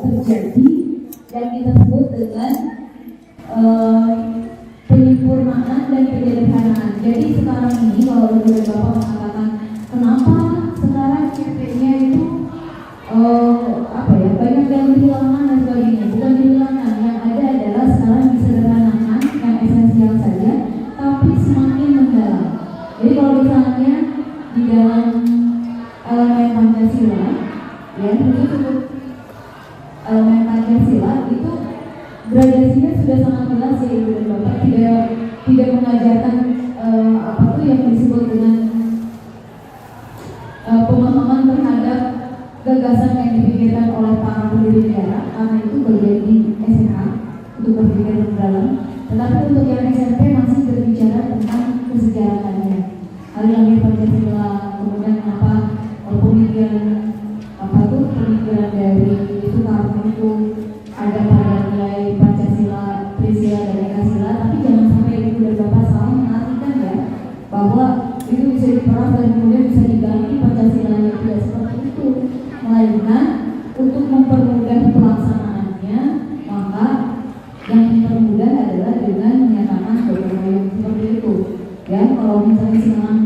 terjadi yang kita sebut dengan penyempurnaan dan penyederhanaan. Jadi sekarang ini kalau Ibu dan Bapak mengatakan kenapa sekarang CP-nya itu banyak yang dihilangkan dan sebagainya, bukan dihilangkan, yang ada adalah sekarang disederhanakan yang esensial saja, tapi semakin mendalam. Jadi kalau misalnya di dalam elemen Pancasila, ya khusus untuk elemen Pancasila itu gradasinya sudah sangat jelas ya Ibu dan Bapak, tidak mengajarkan yang disebut dengan pemahaman terhadap gagasan yang dipikirkan oleh para pendiri negara, karena itu bagian di SMA untuk berpikir mendalam. Tetapi untuk yang SMP masih berbicara tentang kesejarahannya, hari lahir Pancasila, kemudian pemikiran pemikiran dari Soekarno itu ada pada nilai Pancasila, Trisila dan Ekasila. Tapi jangan sampai Ibu dan Bapak salah mengartikan ya bahwa itu bisa diperas dan kemudian bisa diganti Pancasila yang tidak seperti itu, melainkan untuk mempermudah pelaksanaannya, maka yang dipermudah adalah dengan menyatakan gotong royong seperti itu. Ya, kalau misalnya sekarang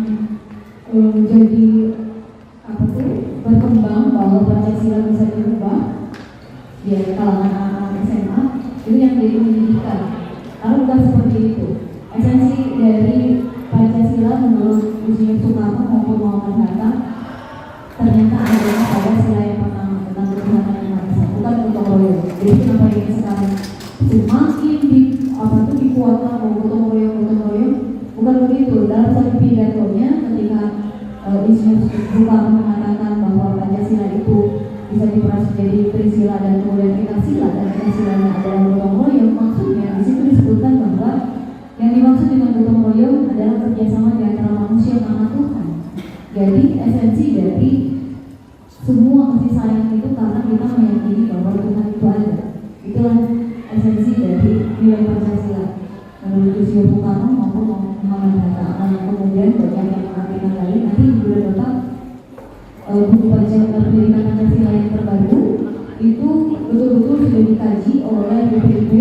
jadi berkembang bahwa Pancasila bisa dirubah di kalangan anak-anak SMA, itu yang jadi pendidikan. Kalau bukan seperti itu, esensi dari Pancasila menurut Insinyur Soekarno maupun Muhammad Hatta ternyata adalah pada sila yang pertama tentang ketuhanan yang maha esa, bukan gotong royong. Jadi kenapa ini sekarang semakin dikuatkan bahwa gotong royong, bukan begitu. Dalam satu pidatonya ketika Insinyur Soekarno mengatakan bahwa Pancasila itu bisa diperas menjadi Trisila dan kemudian Ekasila, dan Ekasilanya adalah gotong royong, maksudnya di situ disebutkan bahwa yang dimaksud dengan gotong royong adalah kerjasama di antara manusia sama Tuhan. Jadi esensi dari semua kasih sayang itu karena kita meyakini bahwa Tuhan itu ada. Itulah esensi dari nilai Pancasila menurut Insinyur Soekarno maupun Muhammad Hatta. Nah, kemudian banyak yang mengartikan lain. Nanti Ibu dan Bapak buku pendidikan Pancasila yang terbaru itu betul-betul sudah dikaji oleh BPIP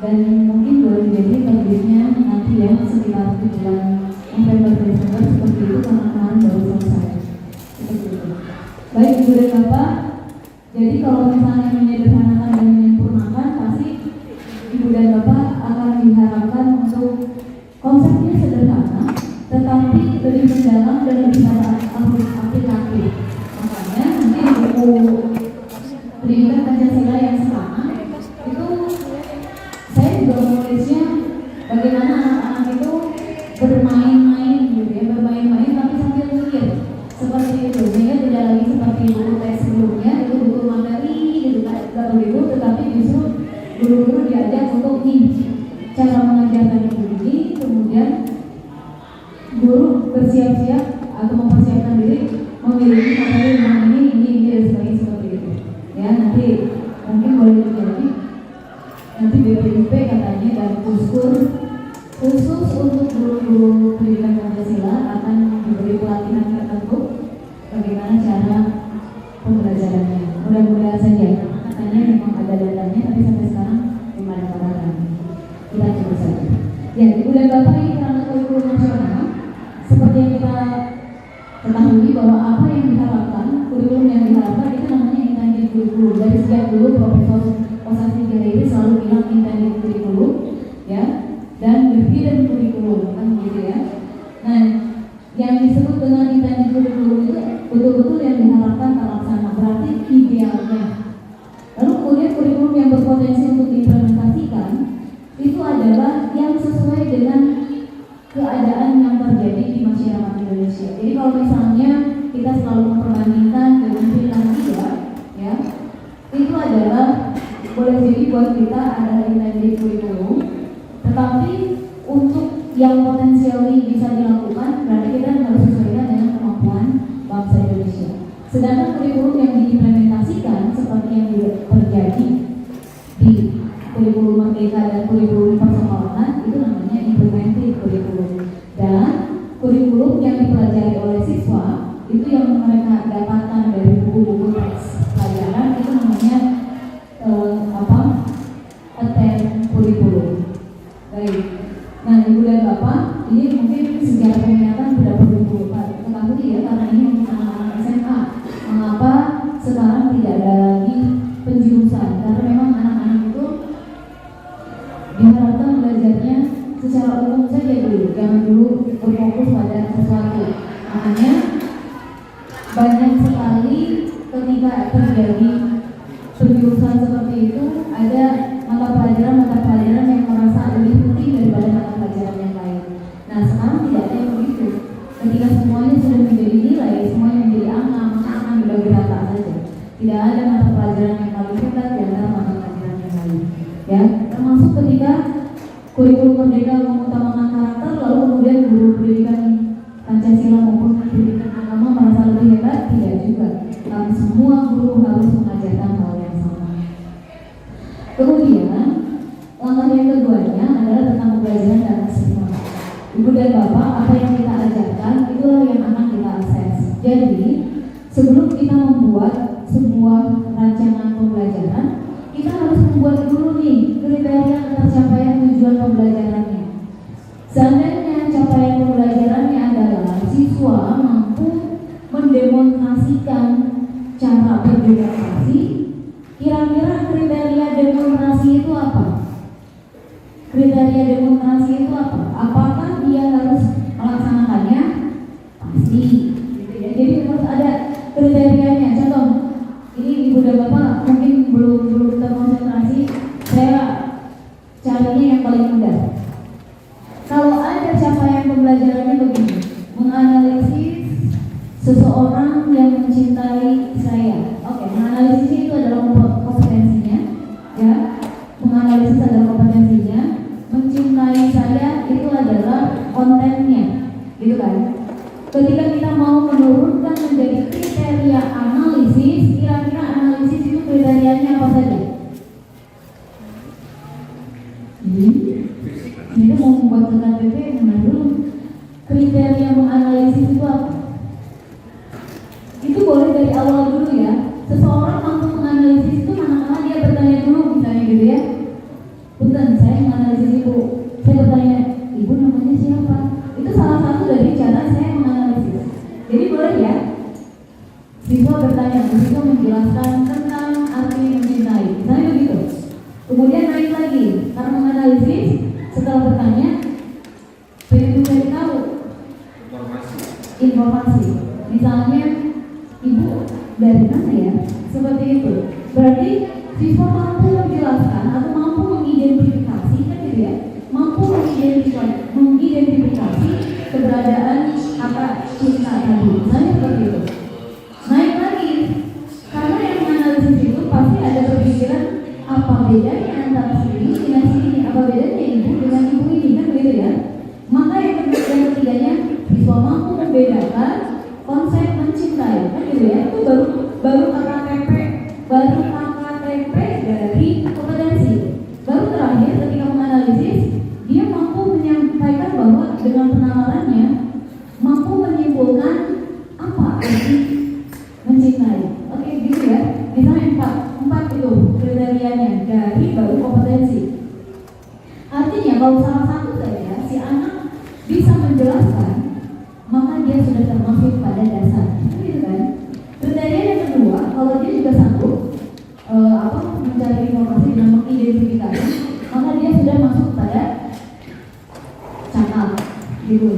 dan mungkin boleh jadi terbitnya nanti ya sekitar bulan November Desember seperti itu, karena kemarin baru selesai. Seperti itu. Baik Ibu dan Bapak, jadi kalau misalnya menyederhanakan dan menyempurnakan, pasti Ibu dan Bapak akan diharapkan untuk konsepnya sederhana, tetapi lebih mendalam dan lebih aplikatif. Makanya nanti buku pendidikan Pancasila yang sekarang itu saya juga menulisnya bagaimana anak-anak itu bermain-main gitu ya, bermain-main tapi sambil mikir seperti itu, sehingga tidak lagi seperti buku tes sebelumnya itu buku materi gitu kan, gak begitu, tetapi justru guru-guru diajak untuk cara mengajarkan ini, kemudian guru bersiap-siap atau mempersiapkan diri memiliki materi ini dan sebagainya seperti itu. Ya, nanti mungkin boleh terjadi nanti BPIP katanya dan khusus untuk guru-guru pendidikan Pancasila akan diberi pelatihan tertentu bagaimana cara pembelajarannya. Mudah-mudahan saja, katanya memang ada datanya, tapi sampai sekarang belum ada kabar. Kita coba saja. Ya, Ibu dan Bapak, ini karena kurikulum nasional, seperti yang kita ketahui bahwa apa yang diharapkan, kurikulum yang diharapkan itu namanya intended kurikulum. Dari sejak dulu Profesor Kosasih Jairi selalu bilang intended kurikulum, ya, dan hidden kurikulum, kan gitu ya. Nah, yang disebut dengan intended kurikulum itu betul-betul yang diharapkan terlaksana, berarti idealnya. Lalu kemudian kurikulum yang berpotensi untuk diimplementasikan itu adalah yang sesuai dengan keadaan yang terjadi di masyarakat Indonesia. Jadi kalau misalnya kita selalu memperbandingkan dengan Finlandia, ya, itu adalah boleh jadi buat kita adalah intended kurikulum, tetapi untuk yang potensialnya bisa dilakukan berarti kita harus sesuaikan dengan kemampuan bangsa Indonesia. Sedangkan kurikulum yang diimplementasikan seperti yang terjadi di kurikulum Merdeka dan kurikulum persekolahan itu namanya implemented kurikulum. Dan kurikulum yang dipelajari oleh siswa itu yang mereka dapatkan dari buku-buku teks pelajaran itu namanya dulu berfokus pada sesuatu. Makanya banyak sekali ketika terjadi penjurusan seperti itu ada mata pelajaran yang merasa lebih penting daripada mata pelajaran yang lain. Nah sekarang tidak ada yang begitu. Ketika semuanya sudah menjadi nilai, semuanya menjadi angka, maka akan dibagi rata saja. Tidak ada mata pelajaran yang paling hebat di antara mata pelajaran yang lain. Ya, termasuk ketika kurikulum Merdeka mengutamakan karakter, lalu kemudian guru pendidikan Pancasila maupun pendidikan agama merasa lebih hebat, tidak juga. Karena semua guru harus mengajarkan hal yang sama. Kemudian langkah yang keduanya adalah tentang pembelajaran dan asesmen. Ibu dan bapak, apa yang kita ajarkan itulah yang akan kita akses. Jadi sebelum kita membuat sebuah rancangan pembelajaran, kita harus membuat dulu nih kriteria tercapaian tujuan pembelajarannya. Seandainya capaian pembelajarannya adalah siswa mampu mendemonstrasikan cara berdemokrasi, kira-kira kriteria demonstrasi itu apa? Kriteria demonstrasi itu apa? Apakah dia harus melaksanakannya? Pasti. Jadi harus ada kriterianya. Contoh, ini ibu dan bapak mungkin belum terkonsentrasi. Saya carinya yang paling mudah. Kalau ada capaian pembelajarannya begini, menganalisis seseorang yang mencintai saya. Oke, menganalisis itu adalah kompetensinya, ya. Menganalisis adalah kompetensinya. Mencintai saya itu adalah kontennya, gitu kan? Ketika kita mau menurunkan menjadi kriteria analisis, kira-kira analisis itu kriterianya apa saja? Kita mau membuat KTP dengan dulu kriteria menganalisis itu apa? Itu boleh dari awal dulu ya. Seseorang mampu menganalisis itu manakala dia bertanya dulu, misalnya gitu ya. Punten, saya menganalisis ibu. Saya bertanya, ibu namanya siapa? Itu salah satu dari cara saya menganalisis. Jadi boleh ya. Siswa bertanya, siswa menjelaskan tentang arti mencintai. Misalnya begitu. Kemudian naik lagi, karena menganalisis. Setelah bertanya, pengen mencari tahu informasi. Misalnya, ibu dari mana ya? Seperti itu. Berarti siswa mampu menjelaskan atau mampu mengidentifikasi, kan gitu ya? Mampu mengidentifikasi keberadaan kata cinta tadi. Misalnya seperti itu. Naik lagi, karena yang menganalisis itu pasti ada berpikiran apa bedanya antara sini dengan sini, apa bedanya ibu dengan ibu ini, kan begitu ya. Maka yang ketiganya siswa mampu membedakan konsep mencintai, kan gitu ya. Itu baru KTP dari kompetensi. Baru terakhir ketika menganalisis, dia mampu menyampaikan bahwa dengan penalarannya mampu menyimpulkan apa arti mencintai. Oke, gitu ya. Misalnya empat itu kriterianya dari baru kompetensi. Artinya kalau salah satu saja si anak bisa menjelaskan, maka dia sudah termasuk pada dasar. Gitu kan? Kriteria yang kedua, kalau dia juga sanggup mencari informasi dan mengidentifikasi, maka dia sudah masuk pada cakap. Gitu.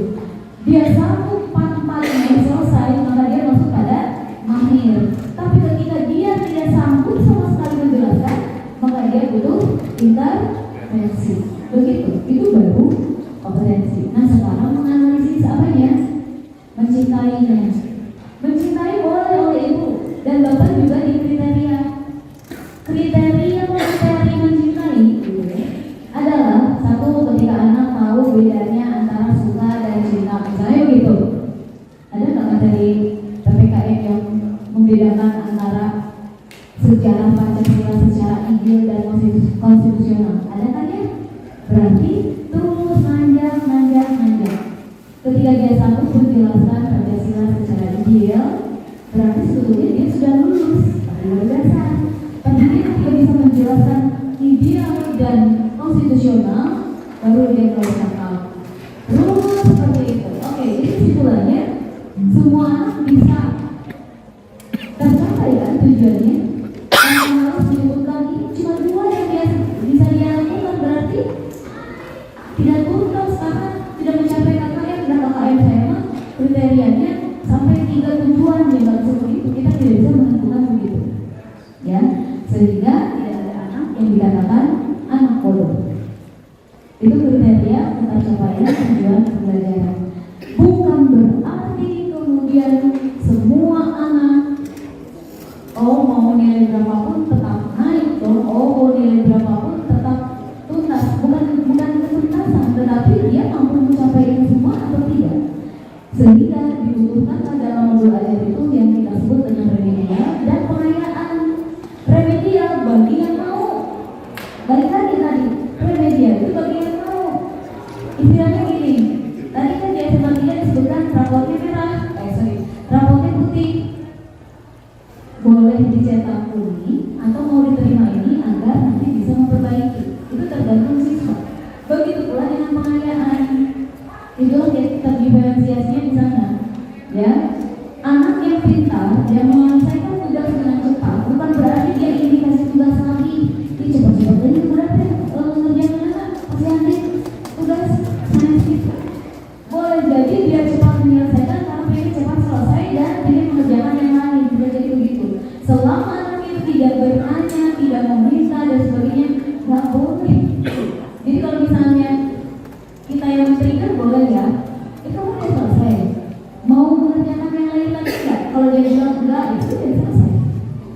Dia sanggup empat-empatnya selesai, maka dia masuk pada mahir. Tapi ketika dia tidak sanggup sama sekali menjelaskan, maka dia butuh intervensi. Begitu, itu baru kompetensi. Nah sekarang menganalisis apanya? Mencintainya. Mencintai boleh oleh ibu dan bapak juga di kriteria. Kriteria mencintai gitu ya, adalah satu, ketika anak tahu bedanya antara suka dan cinta. Misalnya gitu. Ada nggak materi PPKN yang membedakan antara sejarah Pancasila secara ideal dan konstitusional? Ada kan ya? Berarti terus nanjak. Ketika dia sanggup menjelaskan Pancasila secara ideal, berarti sebetulnya dia sudah lulus pada dasar. Tapi dia tidak bisa menjelaskan ideal dan konstitusional, baru dia keluar akal. Terus seperti itu. Oke, ini kesimpulannya semua anak bisa tercapai kan tujuannya. Yang harus disebutkan ini cuma dua yang dia bisa dia lakukan, berarti tidak tuntas karena tidak mencapai KKN. kriterianya sampai 3 tujuan yang nggak seperti itu, kita tidak bisa menentukan begitu, ya, sehingga tidak ada anak yang dikatakan anak bodoh. Itu kriteria pencapaian tujuan pembelajaran. Bukan berarti kemudian semua anak mau nilai berapapun tetap naik dong, mau nilai berapapun tetap tuntas. Bukan ketuntasan, tetapi dia mampu mencapai itu semua atau tidak. Sehingga dibutuhkan dalam modul ajar itu yang kita sebut dengan remedial dan pengayaan. Remedial bagi yang mau. Balik lagi tadi, remedial itu bagi yang mau. Istilahnya gini, tadi kan di SMA 3 disebutkan rapotnya merah, rapotnya putih. Boleh dicetak kuning atau mau diterima ini agar nanti bisa memperbaiki. Itu tergantung siswa. Begitu pula dengan pengayaan. Itulah diferensiasinya di sana. Ya, anak yang pintar yang menyelesaikan tugas dengan cepat bukan berarti dia ingin dikasih tugas lagi. Ini cepat-cepat aja berarti ngerjain anak masih aneh tugas sains itu. Boleh jadi dia cepat menyelesaikan karena ini cepat selesai dan dia mengerjakan yang lain. Tidak jadi begitu. Selama anak itu tidak bertanya, tidak meminta dan sebagainya, nggak boleh. Jadi kalau misalnya kita yang men-trigger boleh ya, itu kan udah selesai. Mau mengerjakan yang lain lagi nggak? Kalau dia bilang enggak, itu udah selesai.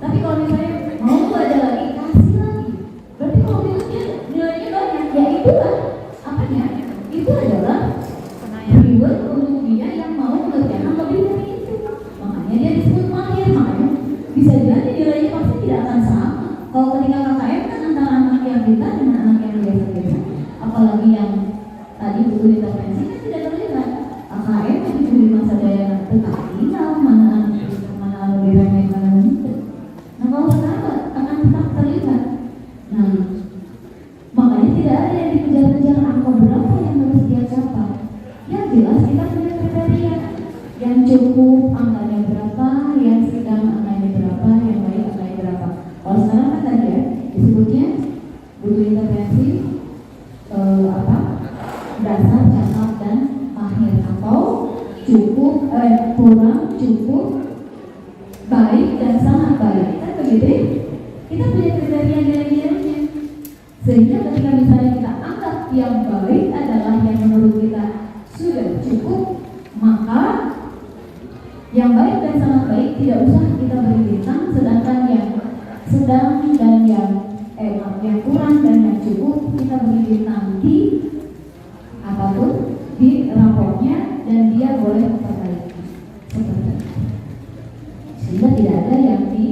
Tapi kalau misalnya mau ada lagi, kasih lagi. Berarti kalau nilainya banyak, ya itulah apanya? Itu adalah reward untuk dia yang mau mengerjakan lebih dari itu. Makanya dia disebut mahir. Makanya bisa jadi nilainya pasti tidak akan sama. Kalau ketika KKM kan antara anak yang pintar dengan anak yang biasa-biasa, apalagi yang tadi butuh intervensi kan tidak terlihat. KKM itu di masa daya tetap tinggal mana lebih remeh mana itu. Nah kalau sekarang akan tetap terlihat. Nah makanya tidak ada yang dikejar-kejar angka berapa yang harus dia capai. Yang jelas kita punya kriteria yang cukup angkanya berapa, yang sedang angkanya berapa, yang baik angkanya berapa. Kalau sekarang kan tadi ya disebutnya butuh intervensi dasar, cakap dan mahir atau cukup, kurang, cukup, baik dan sangat baik. Kan begitu? Kita punya kriteria nilai-nilainya. Sehingga ketika misalnya kita anggap yang baik adalah yang menurut kita sudah cukup, maka yang baik dan sangat baik tidak usah kita beri bintang, sedangkan yang sedang dan yang kurang dan yang cukup kita beri bintang di apapun di raportnya dan dia boleh memperbaiki seperti itu. Sehingga tidak ada yang di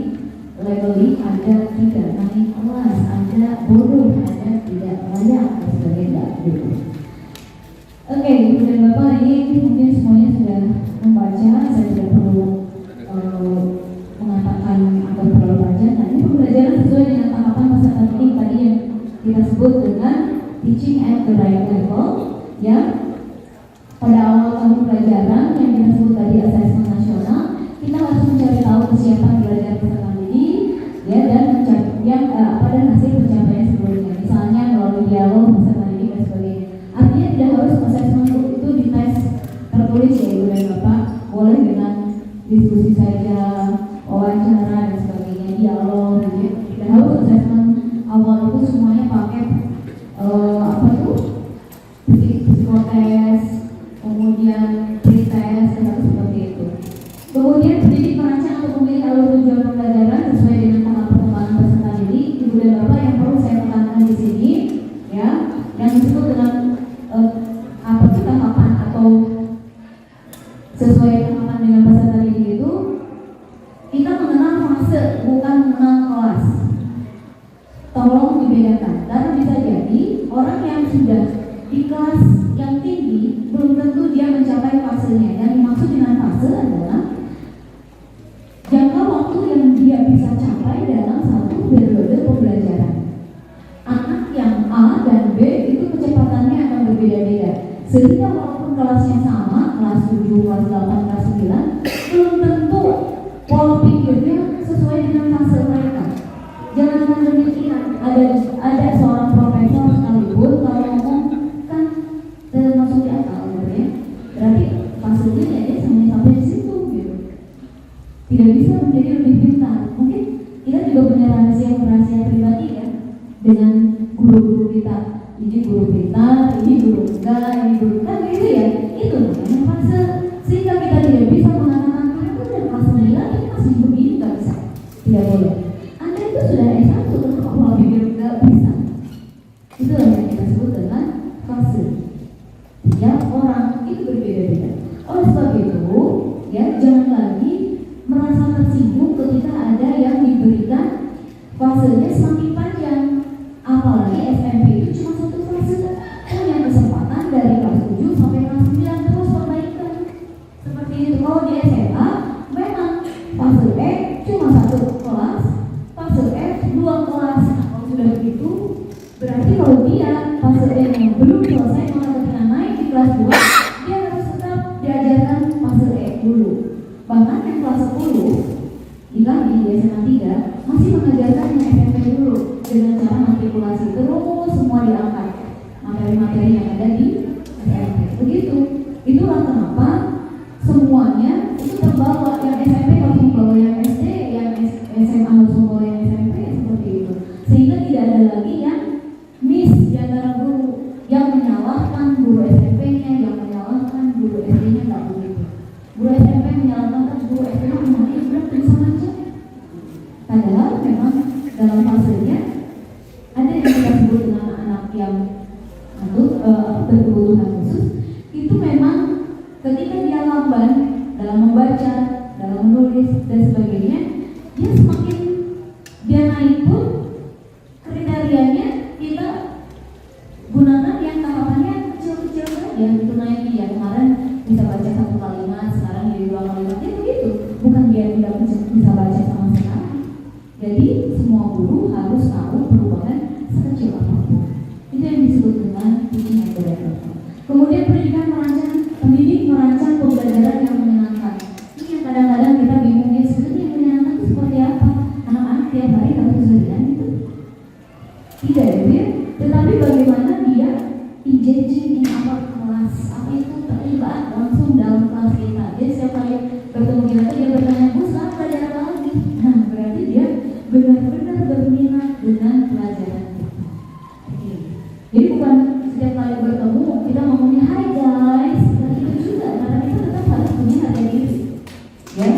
labeling ada tidak naik kelas, ada bodoh, ada tidak layak dan sebagainya gitu. Oke, Ibu dan Bapak, ini mungkin semuanya sudah membaca, saya tidak perlu mengatakan atau perlu baca. Nah, ini pembelajaran sesuai dengan tahapan peserta didik tadi yang kita sebut dengan teaching at the right level, ya. Pada awal tahun pelajaran yang kita sebut tadi asesmen nasional, kita harus mencari tahu kesiapan belajar peserta didik, ya, dan dan hasil pencapaian sebelumnya. Misalnya melalui dialog peserta didik dan sebagainya. Artinya tidak harus asesmen itu dites tertulis ya Ibu dan Bapak, boleh dengan diskusi saja, wawancara dan sebagainya, dialog gitu ya. Tidak harus asesmen awal itu semuanya pakai psikotes, kemudian pretest dan seperti itu. Kemudian pendidik merancang untuk memilih alur tujuan pembelajaran sesuai dengan tahap perkembangan peserta didik. Ibu dan Bapak, yang perlu saya tekankan di sini, ya, yang disebut dengan tahapan atau sesuai tahapan dengan peserta didik itu, kita mengenal fase bukan mengenal kelas. Tolong dibedakan, karena bisa jadi orang yang sudah di kelas yang tinggi belum tentu dia mencapai fasenya. Yang dimaksud dengan fase adalah jangka waktu yang dia bisa capai dalam satu periode pembelajaran. Anak yang A dan B itu kecepatannya akan berbeda-beda. Sehingga walaupun kelasnya sama, kelas 7, kelas 8, kelas 9, belum tentu pola pikirnya sesuai dengan fase mereka. Jangan demikian. Ada seorang profesor sekalipun kalau ngomong kan termasuk di akal gitu ya. Berarti fasenya jadi dengan guru-guru kita. Ini guru kita, ini guru enggak, ini guru kan gitu ya. Itu namanya fase, sehingga kita tidak bisa mengatakan aku udah kelas 9 itu masih begini, nggak bisa, tidak boleh. Anda itu sudah S1 kok mau pikir nggak bisa. Itulah yang kita sebut dengan fase. Tiap orang itu berbeda-beda. Oleh sebab itu, ya jangan lagi merasa tersinggung ketika ada yang diberikan fasenya semakin panjang. Apalagi SMP itu cuma satu fase, punya kesempatan dari kelas 7 sampai kelas 9 terus perbaikan. Seperti itu. Kalau di SMA memang fase E cuma satu kelas, fase F 2 kelas. Kalau sudah begitu, berarti kalau dia fase E yang belum selesai, maka ketika naik di kelas 2 dia harus tetap diajarkan fase E dulu. Bahkan yang kelas 10 di SMA 3 masih mengajarkan yang SMP dulu dengan cara matrikulasi terus semua diangkat materi-materi yang ada di SMP. Begitu. Itulah kenapa semuanya itu terbawa, yang SMP harus membawa yang SD, yang SMA harus membawa yang SMP, seperti itu. Sehingga tidak ada lagi yang miss di antara guru, yang menyalahkan guru SMP-nya, yang menyalahkan guru SD-nya, nggak begitu. Guru SMP menyalahkan guru SD-nya, namanya sudah bisa aja. Padahal memang dalam fasenya ada yang kita sebut dengan anak yang berkebutuhan khusus. Itu memang ketika dia lamban dalam membaca, dalam menulis dan sebagainya, dia semakin dia naik pun kriterianya kita gunakan yang tahapannya kecil-kecil saja. Itu naik dia kemarin bisa baca 1 kalimat, sekarang jadi 2 kalimat, ya begitu. Bukan dia tidak bisa baca sama sekali. Jadi semua guru harus tahu perubahan sekecil apapun. Itu yang disebut dengan teaching methodology. Kemudian pendidikan merancang pembelajaran yang menyenangkan. Ini yang kadang-kadang kita bingung, ya sebenarnya yang menyenangkan itu seperti apa? Anak-anak tiap hari tahu sesuatu itu? Tidak ya, tetapi bagaimana dia engaging in our kelas, apa itu terlibat langsung dalam kelas kita. Dia setiap kali bertemu kita dia bertanya, Bu, sekarang belajar apa lagi? Nah, berarti dia benar-benar berminat dengan pelajaran kita. Jadi bukan setiap kali bertemu kita ngomongnya hai guys, dan itu juga karena kita tetap harus punya harga diri. Ya,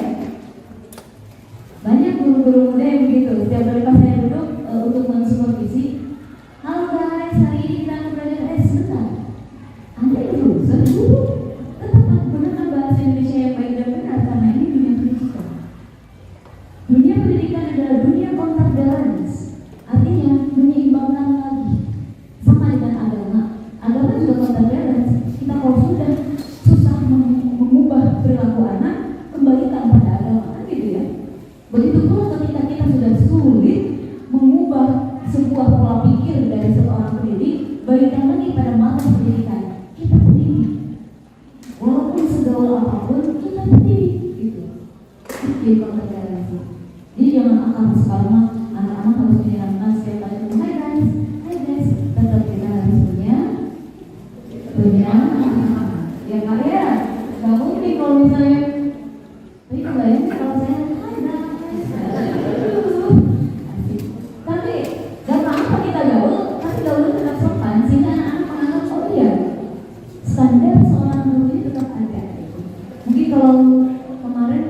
banyak guru-guru muda yang begitu. Setiap kali pas saya duduk untuk mensupervisi, halo guys, hari ini kita akan belajar sebentar. Anda itu guru, tetap gunakan bahasa Indonesia yang baik dan benar karena ini dunia pendidikan. Dunia pendidikan adalah dunia contact balance, artinya menyeimbangkan lagi. Sama dengan agama. Agama juga contact balance. Kita kalau sudah susah mengubah perilaku anak, kembalikan pada agama, kan gitu ya. Begitu pula ketika kita sudah sulit mengubah sebuah pola pikir dari seorang pendidik, balikan lagi pada mata pendidikan. Kita pendidik, walaupun segaul apapun kita pendidik, gitu. Jadi contact balance. Jadi jangan akal sekarang anak-anak harus menyenangkan setiap kali ketemu, hai guys, tetap kita harus punya ya karya. Gak mungkin kalau misalnya tapi kebayang kalau saya tapi gak apa-apa kita gaul, tapi gaulnya tetap sopan sehingga anak-anak menganggap oh iya standar seorang guru ini tetap ada. Mungkin kalau kemarin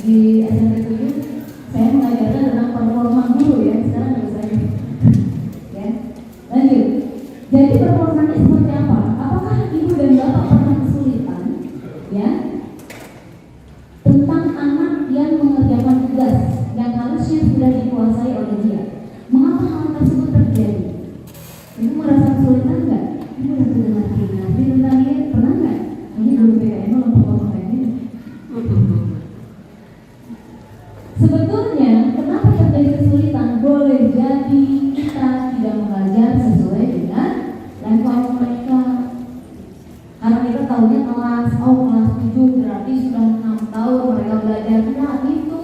di SMP 7 saya mengajarkan tentang performa guru ya, sekarang nggak saya. Ya, lanjut. Jadi performanya seperti apa? Apakah ibu dan bapak pernah kesulitan, ya, tentang anak yang mengerjakan tugas yang harusnya sudah dikuasai oleh dia? Mengapa hal tersebut terjadi? Ibu merasa kesulitan nggak? Ibu udah mendengar tentang dia pernah nggak? Ini guru PKN performa ini. Sebetulnya kenapa terjadi kesulitan? Boleh jadi kita tidak mengajar sesuai dengan level mereka. Karena kita tahunya kelas 7 berarti sudah 6 tahun mereka belajar. Nah itu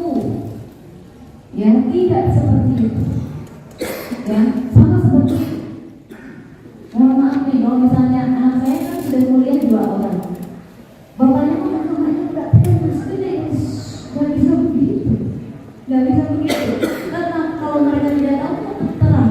ya tidak seperti itu. Ya sama seperti mohon maaf nih kalau misalnya anak saya kan sudah kuliah 2 orang. Bapaknya udah terus gak bisa begitu. Gak bisa begitu. Karena kalau mereka tidak tahu, terang.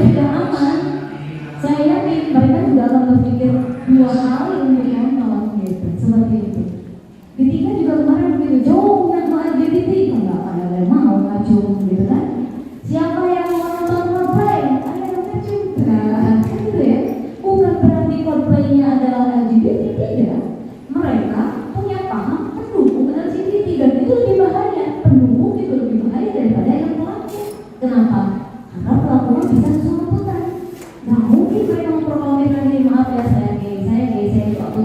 sudah aman, saya yakin mereka juga akan berpikir 2 kali untuk nonton gitu, seperti itu. Ketika juga kemarin begitu, jauh yang mau LGBT, enggak ada yang mau ngacung gitu kan. Siapa yang mau nonton Coldplay? Ada yang ngacung, kan gitu ya. Bukan berarti Coldplay-nya adalah LGBT, tidak. Mereka punya paham pendukung LGBT dan itu lebih bahaya. Pendukung itu lebih bahaya daripada yang pelaku. Kenapa? Karena pelakunya bisa kesulitan. Nah mungkin mereka memproklamirkan diri, maaf ya saya gay, waktu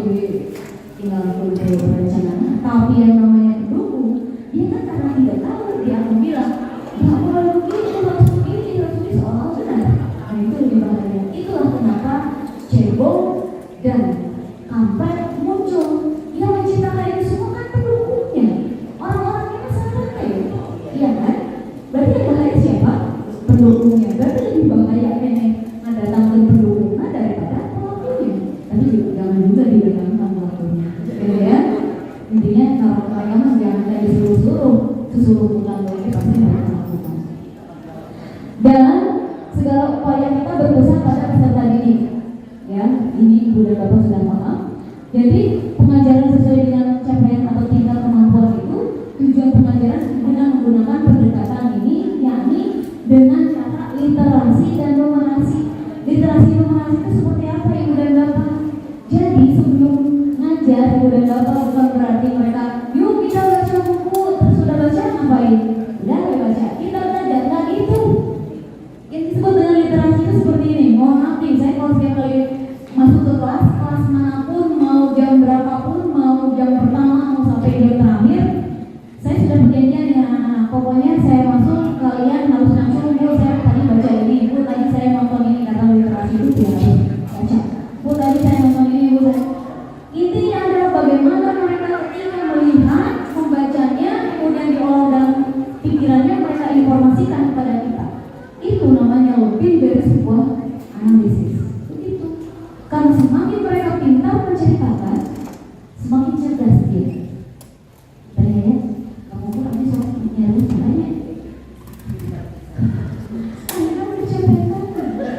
tinggal dulu berencana. Tapi yang namanya pendukung, dia kan karena tidak tahu, dia akan bilang, ya kalau begini, harus begini, seolah benar. Nah itu lebih bahaya. Itulah kenapa cebong dan kampret muncul. Yang menciptakan itu semua kan pendukungnya, orang-orangnya masyarakatnya, iya kan? Berarti yang bahaya siapa? Pendukungnya. Berarti lebih bahaya nenek mendatangkan pendukungnya daripada pelakunya. Tapi jangan juga didatangkan pelakunya, ya. Intinya kalau kalian jangan ada disuruh bukan lagi pasti mereka lakukan. Dan segala upaya kita berpusat pada peserta didik, ya. Ini ibu dan bapak sudah paham. Jadi pengajaran sesuai dengan capaian atau tingkat kemampuan itu, tujuan pengajaran dengan menggunakan pendekatan ini, yakni dengan cara literasi dan numerasi. Literasi numerasi itu seperti apa ibu dan bapak? Jadi sebelum ngajar ibu dan bapak bukan berarti mereka, yuk kita baca buku, terus sudah baca ngapain? Udah baca, kita belajar, nggak gitu. Yang disebut dengan literasi itu seperti ini. Mohon maaf nih, saya kalau setiap kali masuk ke kelas manapun, mau jam berapapun, mau jam pertama, mau sampai jam terakhir, saya sudah berjanjian dengan anak-anak. Pokoknya saya masuk, kalian harus langsung, bu saya tadi baca ini, bu tadi saya nonton ini, kata literasi itu dia harus baca. Bu tadi saya nonton ini, bu saya. Intinya adalah bagaimana mereka ketika melihat, membacanya, kemudian diolah dalam pikirannya, mereka informasikan kepada kita. Itu namanya lebih dari sebuah analisis. Begitu. Karena semakin mereka pintar menceritakan, semakin cerdas dia. Tanya, kamu pun nanti soal nyari caranya. Akhirnya menceritakan.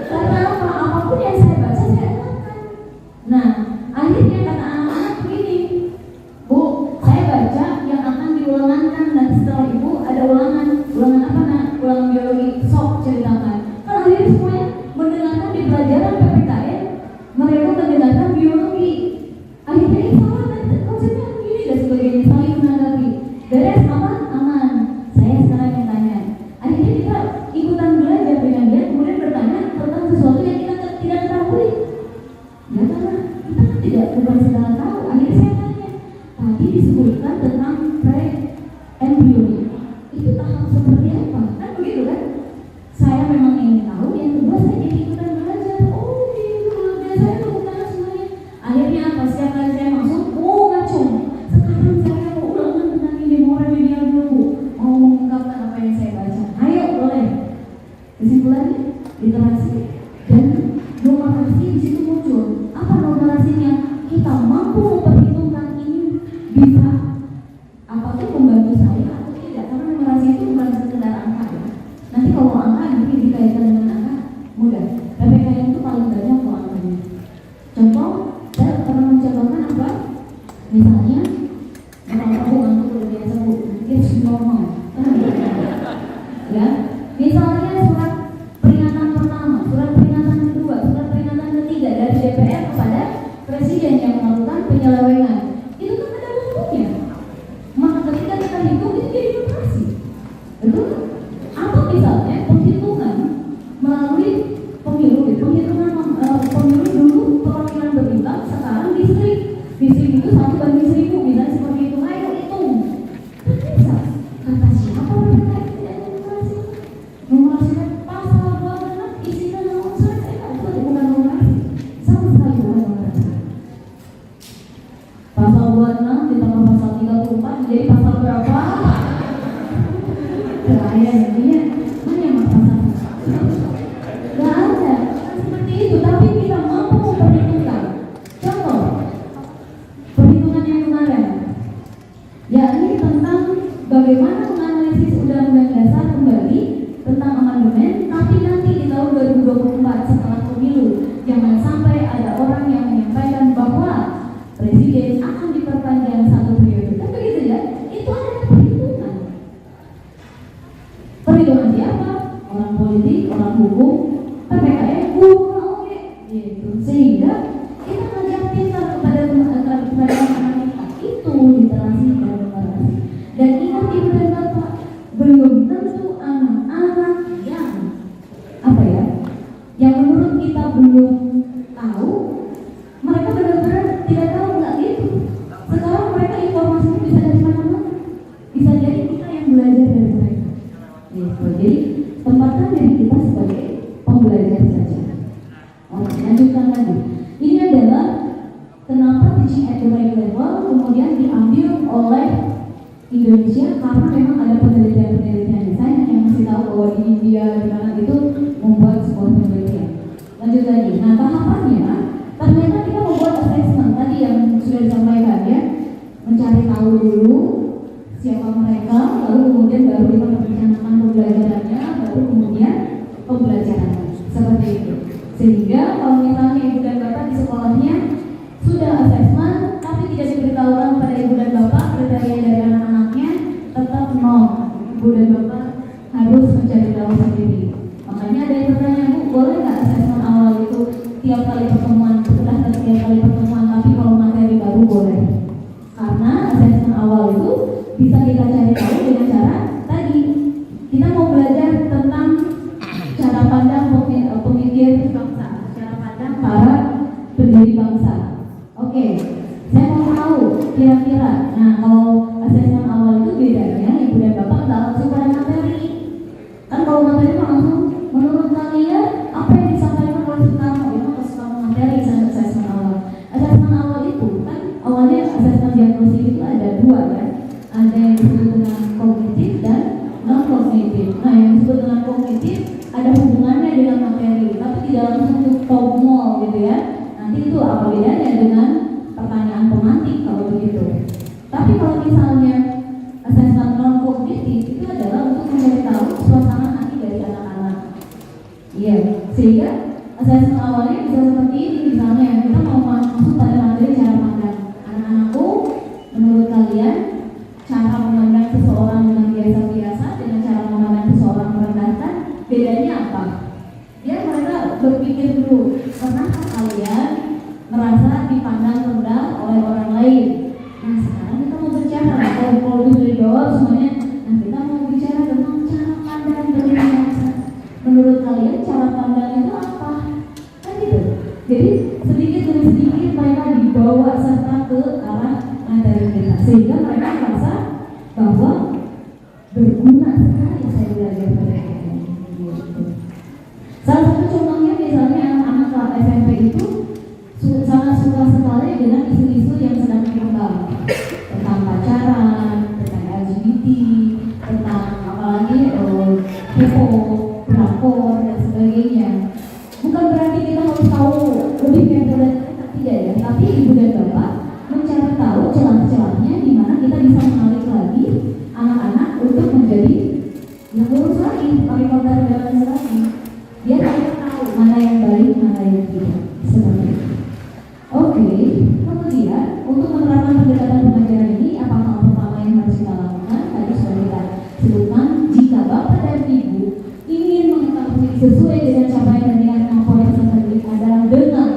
Karena apa? Apapun yang saya baca, saya lakukan. Nah, akhirnya kata anak-anak begini, bu, saya baca yang akan diulangankan nanti setelah ibu ada ulangan apa nak? Ulangan biologi, sok ceritakan. Kan akhirnya semuanya mendengarkan di pelajaran PPKN, mereka mendengarkan biologi. Akhirnya itu konsepnya begini dan sebagainya, saling menanggapi. Beres aman. Saya sekarang yang tanya. Akhirnya kita ikutan belajar dengan dia, kemudian bertanya tentang sesuatu yang kita tidak ketahui. Ya karena kita kan tidak bukan sedang tahu. Akhirnya saya tanya. Tadi disebutkan tentang pre-embryonic. Itu tahap seperti apa? Kan begitu kan? Saya memang ingin tahu. Yang kedua saya jadi ikutan belajar. Oh gitu, saya bukan semuanya. Akhirnya apa? Setiap kali saya masuk, ngacung. Sekarang saya mau ulangan tentang ini, mau remedial dulu, mau mengungkapkan apa yang saya baca. Ayo boleh. Kesimpulannya, literasi dan numerasi di situ muncul. Apa numerasinya? Kita mampu memperhitungkan ini bisa apakah membantu saya atau tidak, karena numerasi itu bukan sekedar angka ya. Nanti kalau angka nanti dikaitkan dengan angka mudah. PPKN itu paling banyak kalau angkanya. Contoh, saya pernah mencontohkan apa? Misalnya, aku ngantuk udah biasa bu, it's normal. Ya, misalnya surat peringatan pertama, surat peringatan kedua, surat peringatan ketiga dari DPR kepada Presiden yang melakukan penyelewengan. Itu kan ada waktunya. Maka ketika kita hitung itu jadi numerasi. Betul? Atau misalnya penghitungan melalui pemilu dulu perwakilan berbintang, sekarang distrik itu 1/1000, misalnya seperti itu. Ayo hitung. Kan bisa. Kata siapa mereka tidak numerasi? Numerasi pasal 26 isinya nomor saya itu bukan numerasi. Sama sekali bukan numerasi. Pasal 26 ditambah pasal 34 menjadi pasal berapa? Kaya intinya mana pasal? Gak ada. Seperti itu, tapi kita mampu memperhitungkan. Contoh, perhitungan yang kemarin, yakni tentang bagaimana menganalisis Undang-Undang Dasar kembali tentang amandemen, tapi nanti di tahun 2020 prestasi dan numerasi. Dan ingat ibu dan bapak, belum tentu anak-anak yang menurut kita belum tahu, mereka benar-benar tidak tahu, nggak gitu. Sekarang mereka informasinya bisa dari mana-mana, bisa jadi kita yang belajar dari mereka. Gitu. Jadi tempatkan diri kita sebagai pembelajar saja. Oke, lanjutkan lagi. Ini adalah kenapa teaching at the right level kemudian diambil oleh Indonesia, karena memang ada penelitian-penelitian saya yang masih tahu bahwa di India di mana itu membuat sebuah penelitian. Lanjut lagi. Nah, tahapannya ternyata kita membuat assessment tadi yang sudah disampaikan ya, mencari tahu dulu siapa mereka, lalu kemudian baru kita merencanakan pembelajarannya, baru kemudian pembelajarannya seperti itu. Sehingga kalau misalnya ibu dan bapak di sekolahnya sudah assessment tapi tidak diberitahukan pada ibu dan bapak kriteria dari anak-anaknya, tetap nol. Ibu dan bapak harus mencari tahu sendiri. Makanya ada yang bertanya, Bu, boleh nggak assessment awal itu tiap kali pertemuan, setelah tiap kali pertemuan, tapi kalau materi baru boleh. Karena assessment awal itu bisa kita cari tahu dengan cara tadi kita mau belajar tentang cara pandang pemikir bangsa, cara pandang para pendiri bangsa. Oke, saya mau tahu kira-kira, nah kalau assessment awal itu bedanya ibu dan bapak nggak langsung pada materi. Kan kalau materi langsung menurut kalian apa yang disampaikan oleh Soekarno, memang Soekarno materi assessment awal. Assessment awal itu kan awalnya assessment diagnosis itu ada dua ya, ada yang disebut dengan kognitif dan non kognitif. Nah, yang disebut dengan kognitif ada hubungannya dengan materi, tapi tidak langsung untuk formal gitu ya. Nanti itu apa bedanya dengan pertanyaan pemantik kalau begitu. Tapi kalau misalnya assessment non kognitif itu adalah untuk mencari tahu suasana hati dari anak-anak. Iya, sehingga assessment awalnya bisa seperti ini, misalnya kita mau masuk pada materi cara pandang anak-anakku, menurut kalian cara memandang seseorang dengan biasa-biasa dengan cara memandang seseorang merendahkan bedanya apa? Ya, mereka berpikir dulu, pernahkah kalian merasa dipandang rendah oleh orang lain? Nah, sekarang kita mau bicara, kalau sudah jawab semuanya, nah kita mau bicara tentang cara pandang dari biasa. Menurut kalian cara pandang itu apa? Kan gitu. Jadi sedikit demi sedikit mereka dibawa serta ke arah materi kita, sehingga mereka merasa bahwa berguna sekali saya belajar pada ini. Salah satu contohnya misalnya anak-anak SMP itu sangat suka sekali dengan isu-isu yang sedang berkembang tentang pacaran, tentang LGBT, tentang apalagi K-pop, drakor dan sebagainya. Bukan berarti kita harus tahu lebih dari tidak ya, tapi ibu dan bapak mencari tahu celah-celahnya di mana kita bisa menarik lagi anak-anak untuk menjadi yang lurus lagi, pariwara jalan lagi. Dia tidak tahu mana yang baik, mana yang tidak. Seperti itu. Oke, kemudian untuk menerapkan pendekatan pengajaran ini, apa hal pertama yang harus kita lakukan? Tadi sudah kita sebutkan, jika bapak dan ibu ingin mengetahui sesuai dengan capaian dan dengan kemampuan peserta didik adalah dengan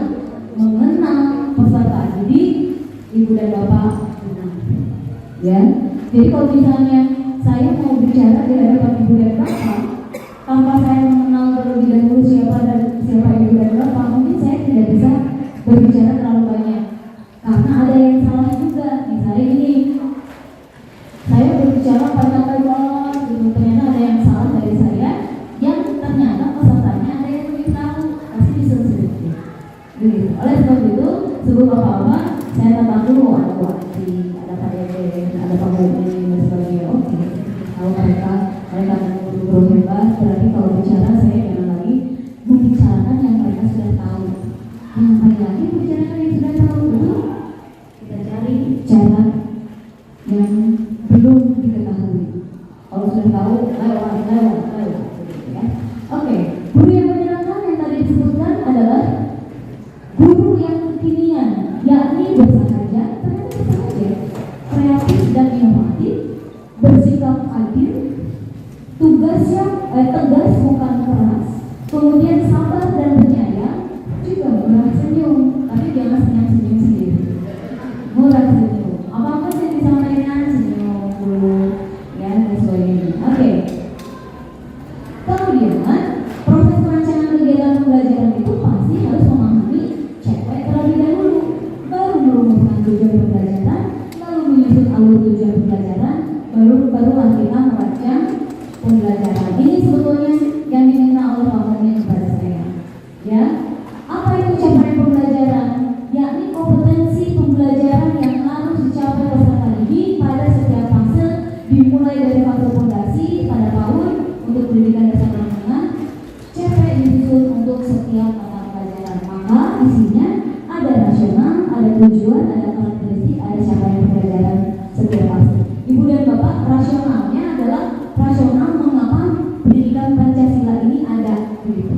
mengenal peserta didik, ibu dan bapak mengenal. Ya, jadi kalau misalnya saya mau bicara di hadapan ibu dan bapak, tanpa saya mengenal terlebih dahulu siapa ibu dan bapak, mungkin saya tidak bisa berbicara terlalu banyak. Karena ada yang salah juga, misalnya ini saya berbicara panjang lebar, gitu, ternyata ada yang salah dari saya, yang ternyata pesertanya ada yang lebih tahu, pasti disuruh begitu. Oleh sebab itu, sebelum bapak-bapak, saya tetap dulu ada Bu Andi, ada Pak Dede, ada Pak Budi dan sebagainya. Oke, kalau mereka guru hebat, berarti kalau bicara saya jangan lagi membicarakan yang mereka sudah tahu. Yang lagi membicarakan yang sudah tahu dulu, kita cari cara yang belum diketahui. Kalau sudah tahu, lewat. Ya. Oke, guru yang menyenangkan yang tadi disebutkan adalah guru yang kekinian, yakni bersahaja, kreatif dan inovatif, bersikap adil, tugasnya tegas bukan keras, kemudian sabar dan penyayang, juga murah senyum, tapi jangan senyum sendiri. Murah senyum. Apa yang disampaikan karakteristik, ada capaian pembelajaran setiap fase. Ibu dan Bapak, rasionalnya adalah rasional mengapa pendidikan Pancasila ini ada begitu.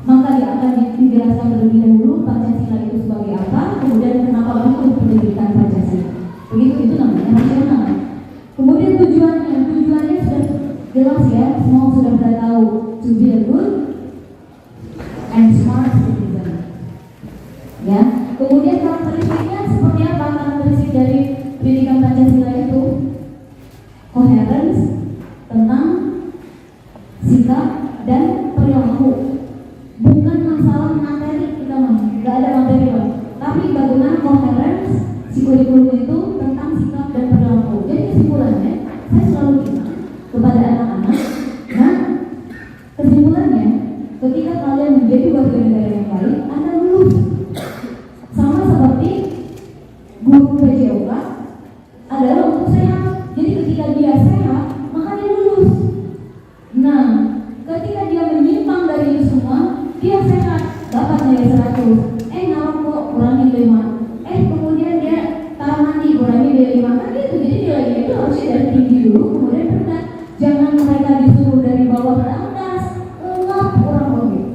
Maka dia akan dijelaskan terlebih dahulu Pancasila itu sebagai apa, kemudian kenapa butuh pendidikan Pancasila. Begitu, itu namanya rasional. Kemudian tujuannya sudah jelas ya, semua sudah pada tahu, to be a good and smart citizen. Ya, kemudian karakteristiknya seperti apa? Karakteristik dari pendidikan Pancasila itu coherence, tenang, sikap dan perilaku. Bukan masalah materi kita mah, nggak ada materi Pak. Tapi bagaimana coherence si kurikulum itu tentang sikap dan perilaku. Jadi kesimpulannya, saya selalu bilang kepada anak-anak, nah kesimpulannya, ketika kalian menjadi warga negara yang baik, Anda lulus. Sama seperti guru PJOK adalah untuk sehat. Jadi ketika dia sehat, maka dia lulus. Nah, ketika dia menyimpang dari itu semua, dia sehat, dapat nilai 100. Ngerokok kurangi 5. Kemudian dia taruh kurangi dari 5. Kan gitu. Jadi nilainya itu harusnya dari tinggi dulu, kemudian rendah. Jangan mereka disuruh dari bawah ke atas. Enggak, kurang begitu.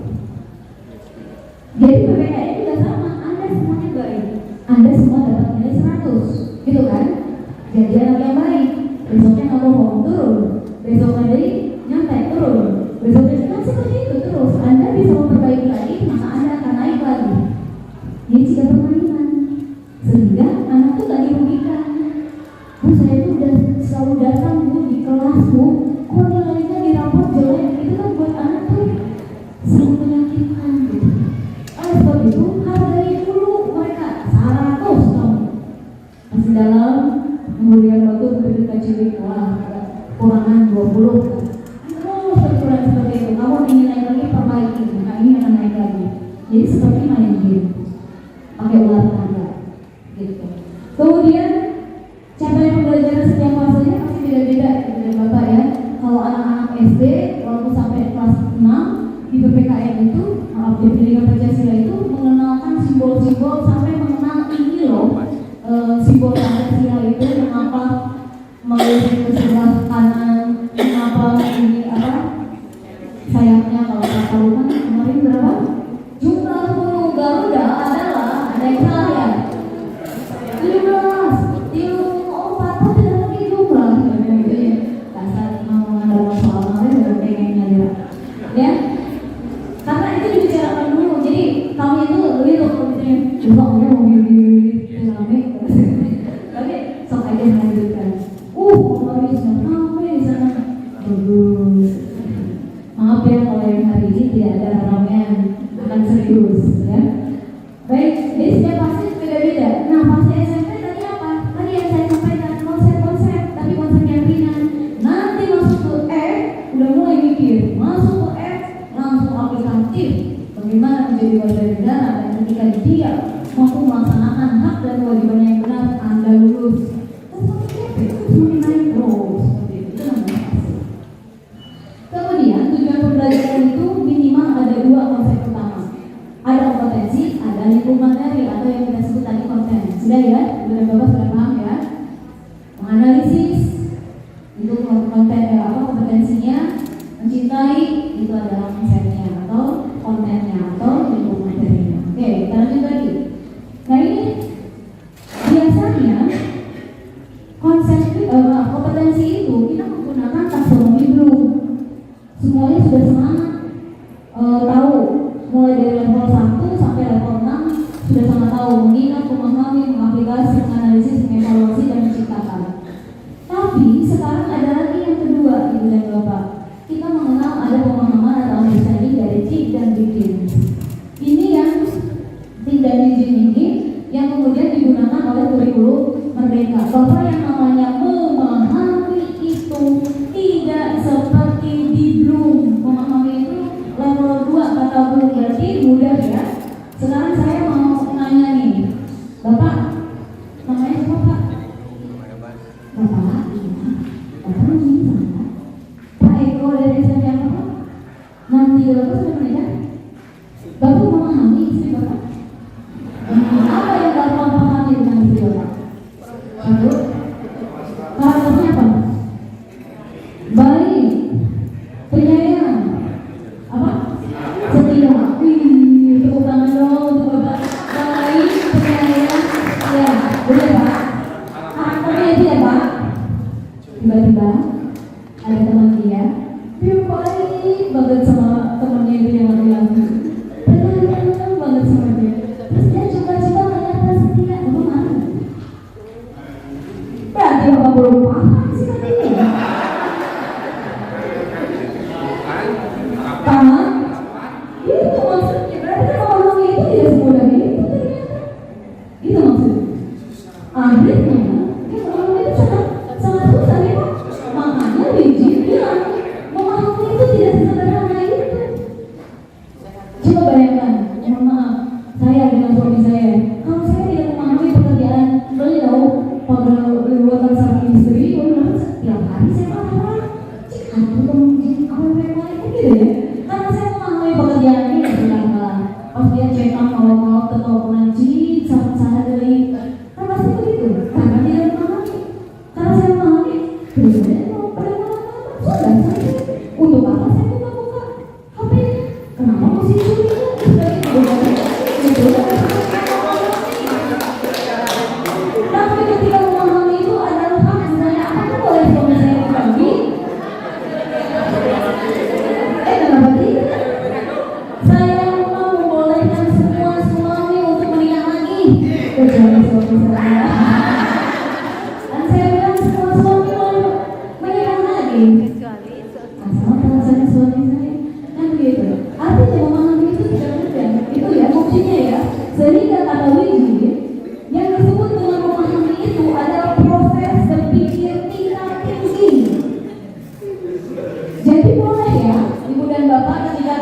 Jadi PPKN juga sama. Anda semuanya baik. Anda semua dapat nilai 100. Gitu kan? Jadi anak yang baik. Besoknya nggak bohong, turun. Besoknya dari nyantai, turun. Besoknya kan seperti itu terus. Anda bisa memperbaiki lagi, maka Anda akan naik lagi. Ini jika permainan, sehingga anak tuh gak dirugikan. Bu, saya tuh udah selalu datang Bu di kelas Bu, kok nilainya di rapor jelek, itu kan buat anak tuh sangat menyakitkan gitu. Oleh sebab itu, hargai dulu mereka 100 kamu. Masih dalam, kemudian waktu berdiri kecil, wah kurangan 20. Terus seperti itu, kamu ingin naik lagi, perbaiki, maka ini akan naik lagi. Jadi seperti main game, pakai ular tangga, gitu. Kemudian capaian pembelajaran setiap fasenya pasti beda-beda, dari Bapak ya. Kalau anak-anak SD, waktu sampai kelas 6 di PPKN itu, di pendidikan Pancasila itu mengenalkan simbol-simbol sampai mengenal ini loh, simbol Pancasila itu mengapa melihat ke sebelah kanan, mengapa ini apa? Sayapnya kalau kapal kan kemarin berapa? Jumlah burung Garuda adalah, ada yang salah ya? 17, 4 pun tidak lagi jumlah. Dasar mau mengandalkan soal kemarin udah pengennya dia. Ya? Karena itu dibicarakan dulu, jadi kami itu lihat misalnya, coba mau milih rame, tapi sok aja melanjutkan. Kemarin sudah sampai di sana. Bagus. Maaf ya kalau yang hari ini tidak ada ramean, akan serius ya. Baik, jadi setiap fase beda-beda. Nah, fase SMP tadi apa? Tadi yang saya sampaikan konsep-konsep, tapi konsep yang ringan. Nanti masuk ke F, udah mulai mikir. Masuk ke F, langsung aplikatif. Bagaimana menjadi warga negara dan ketika dia mampu melaksanakan hak dan kewajibannya yang benar, Anda lulus. Semakin naik terus, seperti itu namanya fase. Kemudian tujuan pembelajaran itu minimal ada 2 konsep utama. Ada kompetensi, ada lingkungan materi atau yang kita sebut tadi konten. Sudah ya, sudah Bapak sudah paham ya. Menganalisis itu konten kompetensinya, mencintai itu adalah konsepnya atau kontennya atau lingkungan materinya. Oke, kita lanjut lagi. Nah ini biasanya konsep kompetensi itu kita menggunakan taksonomi Bloom. Semuanya sudah semangat tahu, mulai dari level 1 sampai level 6 sudah sangat tahu mengingat, memahami, mengaplikasi, menganalisis, mengevaluasi dan menciptakan. Tapi sekarang ada lagi yang kedua, Ibu dan Bapak. Kita mengenal ada pemahaman atau understanding dari think dan begin. Ini yang think dan begin ini yang kemudian digunakan oleh kurikulum Mbak, ada teman dia baik banget sama temannya itu yang laki-laki, tenang banget sama dia. Terus dia coba-coba ternyata setia, Bapak mana? Berarti Bapak belum paham sih katanya. Paham? Itu maksudnya, berarti kan orangnya itu tidak semudah itu ternyata. Itu maksudnya. Akhirnya dia orang itu sangat susah ya Pak. Makanya Biji bilang memahami itu tidak sesederhana itu. Coba bayangkan, mohon maaf, saya dengan suami saya, kalau saya tidak memahami pekerjaan beliau pada luar sang istri, setiap hari saya marah. Aku mungkin apa yang lain gitu ya. Karena saya memahami pekerjaan ini sedangkan pas dia check up mau tetap nanti sangat dari kan pasti begitu. Karena dia memahami, karena saya memahami, sebenarnya mau pada sudah saya untuk apa saya buka HP? Kenapa mesti curiga? Tapi ketika memahami itu adalah hak sebenarnya apakah boleh suami saya dibagi? Kenapa tidak? Saya mau membolehkan semua suami untuk menikah lagi kecuali suami saya. Dan saya bilang semua suami boleh menikah lagi asal perasaan suami saya kan begitu. Artinya memahami itu tidak mudah. Itu ya maksudnya ya. Sehingga kata Wiji yang disebut dengan memahami itu adalah proses berpikir tingkat tinggi. Jadi boleh ya Ibu dan Bapak ketika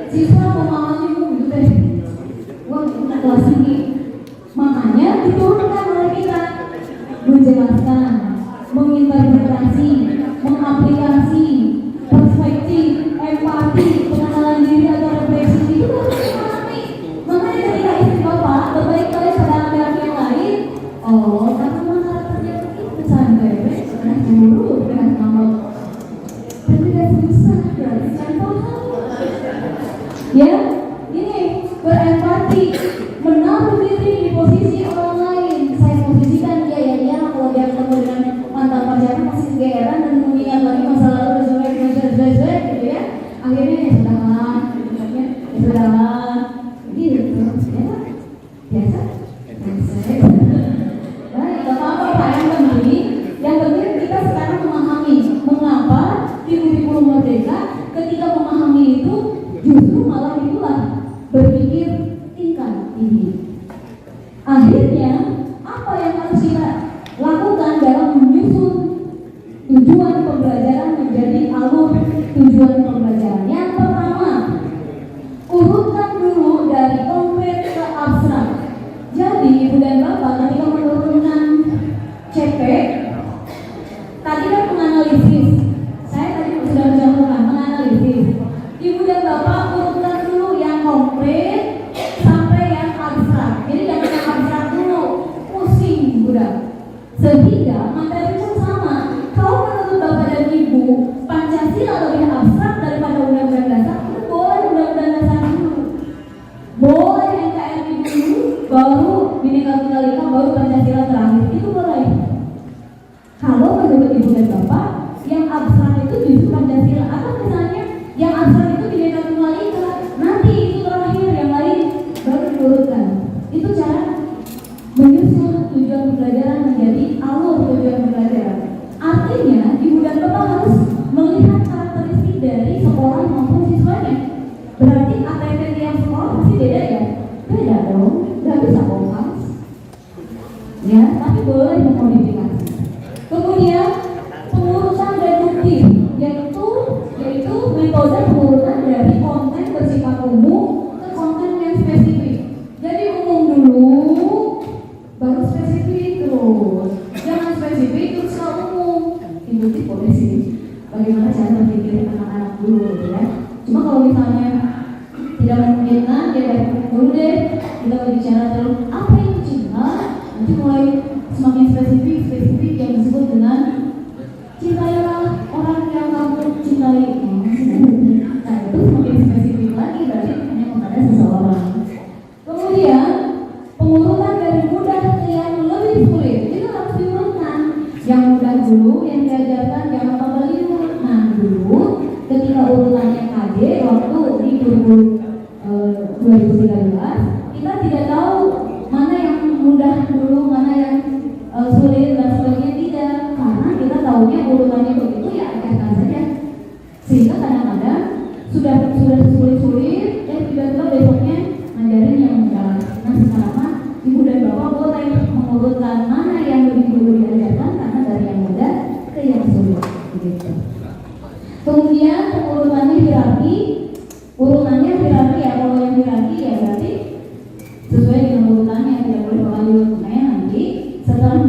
siswa memahami itu teh, wah kita kelas tinggi. Makanya diturunkan oleh kita menjelaskan, menginterpretasi, mengaplikasi, perspektif, empati, pengenalan diri atau refleksi itu harus dipahami. Makanya ketika istri Bapak berbalik-balik pada laki-laki yang lain, oh karena karakternya begitu santai, karena cemburu dengan kamu. Tidak susah, berarti saya paham. Ya, ini berempati, menaruh diri di posisi orang lain. Saya posisikan dia kalau dia ketemu dengan mantan pacarnya masih kegeeran dan mengingat lagi masa lalu gitu ya. Akhirnya ya sudahlah, gitu ya, biasa. Baik, gak apa-apa Pak, yang penting kita sekarang memahami mengapa di kurikulum merdeka ketika memahami itu justru malah itulah berpikir tingkat tinggi. Akhirnya apa yang harus kita lakukan dalam menyusun tujuan pembelajaran menjadi alur tujuan pembelajaran? Yang pertama, urutkan dulu dari konkret ke abstrak. Jadi Ibu dan Bapak ketika menurunkan CP tadi kan menganalisis, saya tadi sudah mencontohkan menganalisis. Ibu dan Bapak urutkan dulu yang konkret sampai yang abstrak. Jadi jangan yang abstrak dulu, pusing udah. Sehingga materi pun sama. Kalau menurut Bapak dan Ibu Pancasila lebih abstrak daripada Undang-Undang Dasar, itu boleh Undang-Undang Dasar dulu, boleh NKRI dulu, baru Bhinneka Tunggal Ika, baru Pancasila terakhir. Itu boleh. Kalau menurut Ibu dan Bapak yang abstrak itu justru Pancasila, atau misalnya yang abstrak itu Bhinneka Tunggal Ika, nanti itu terakhir, yang lain baru diurutkan. Itu cara menyusun tujuan pembelajaran menjadi alur tujuan pembelajaran. Artinya Ibu dan Bapak harus melihat karakteristik dari sekolah maupun siswanya. Berarti ATP tiap sekolah pasti beda ya? Beda dong, nggak bisa bohong. Ya, tapi boleh memodifikasi. Kemudian pengurusan deduktif, yaitu metode pengurusan dari konten bersifat umum ke konten yang spesifik. Jadi umum dulu, baru spesifik terus. Jangan spesifik terus ke umum. Deduktif boleh sih. Bagaimana cara berpikir anak-anak dulu, ya? Cuma kalau misalnya tidak memungkinkan, ya dari dulu deh kita berbicara terus apa itu cinta. Nanti mulai semakin spesifik yang disebut dengan cintailah orang yang kamu cintai. Nah itu semakin spesifik lagi, berarti hanya kepada seseorang. Kemudian pengurutan dari mudah ke yang lebih sulit, itu harus diurutkan. Yang mudah dulu yang diajarkan,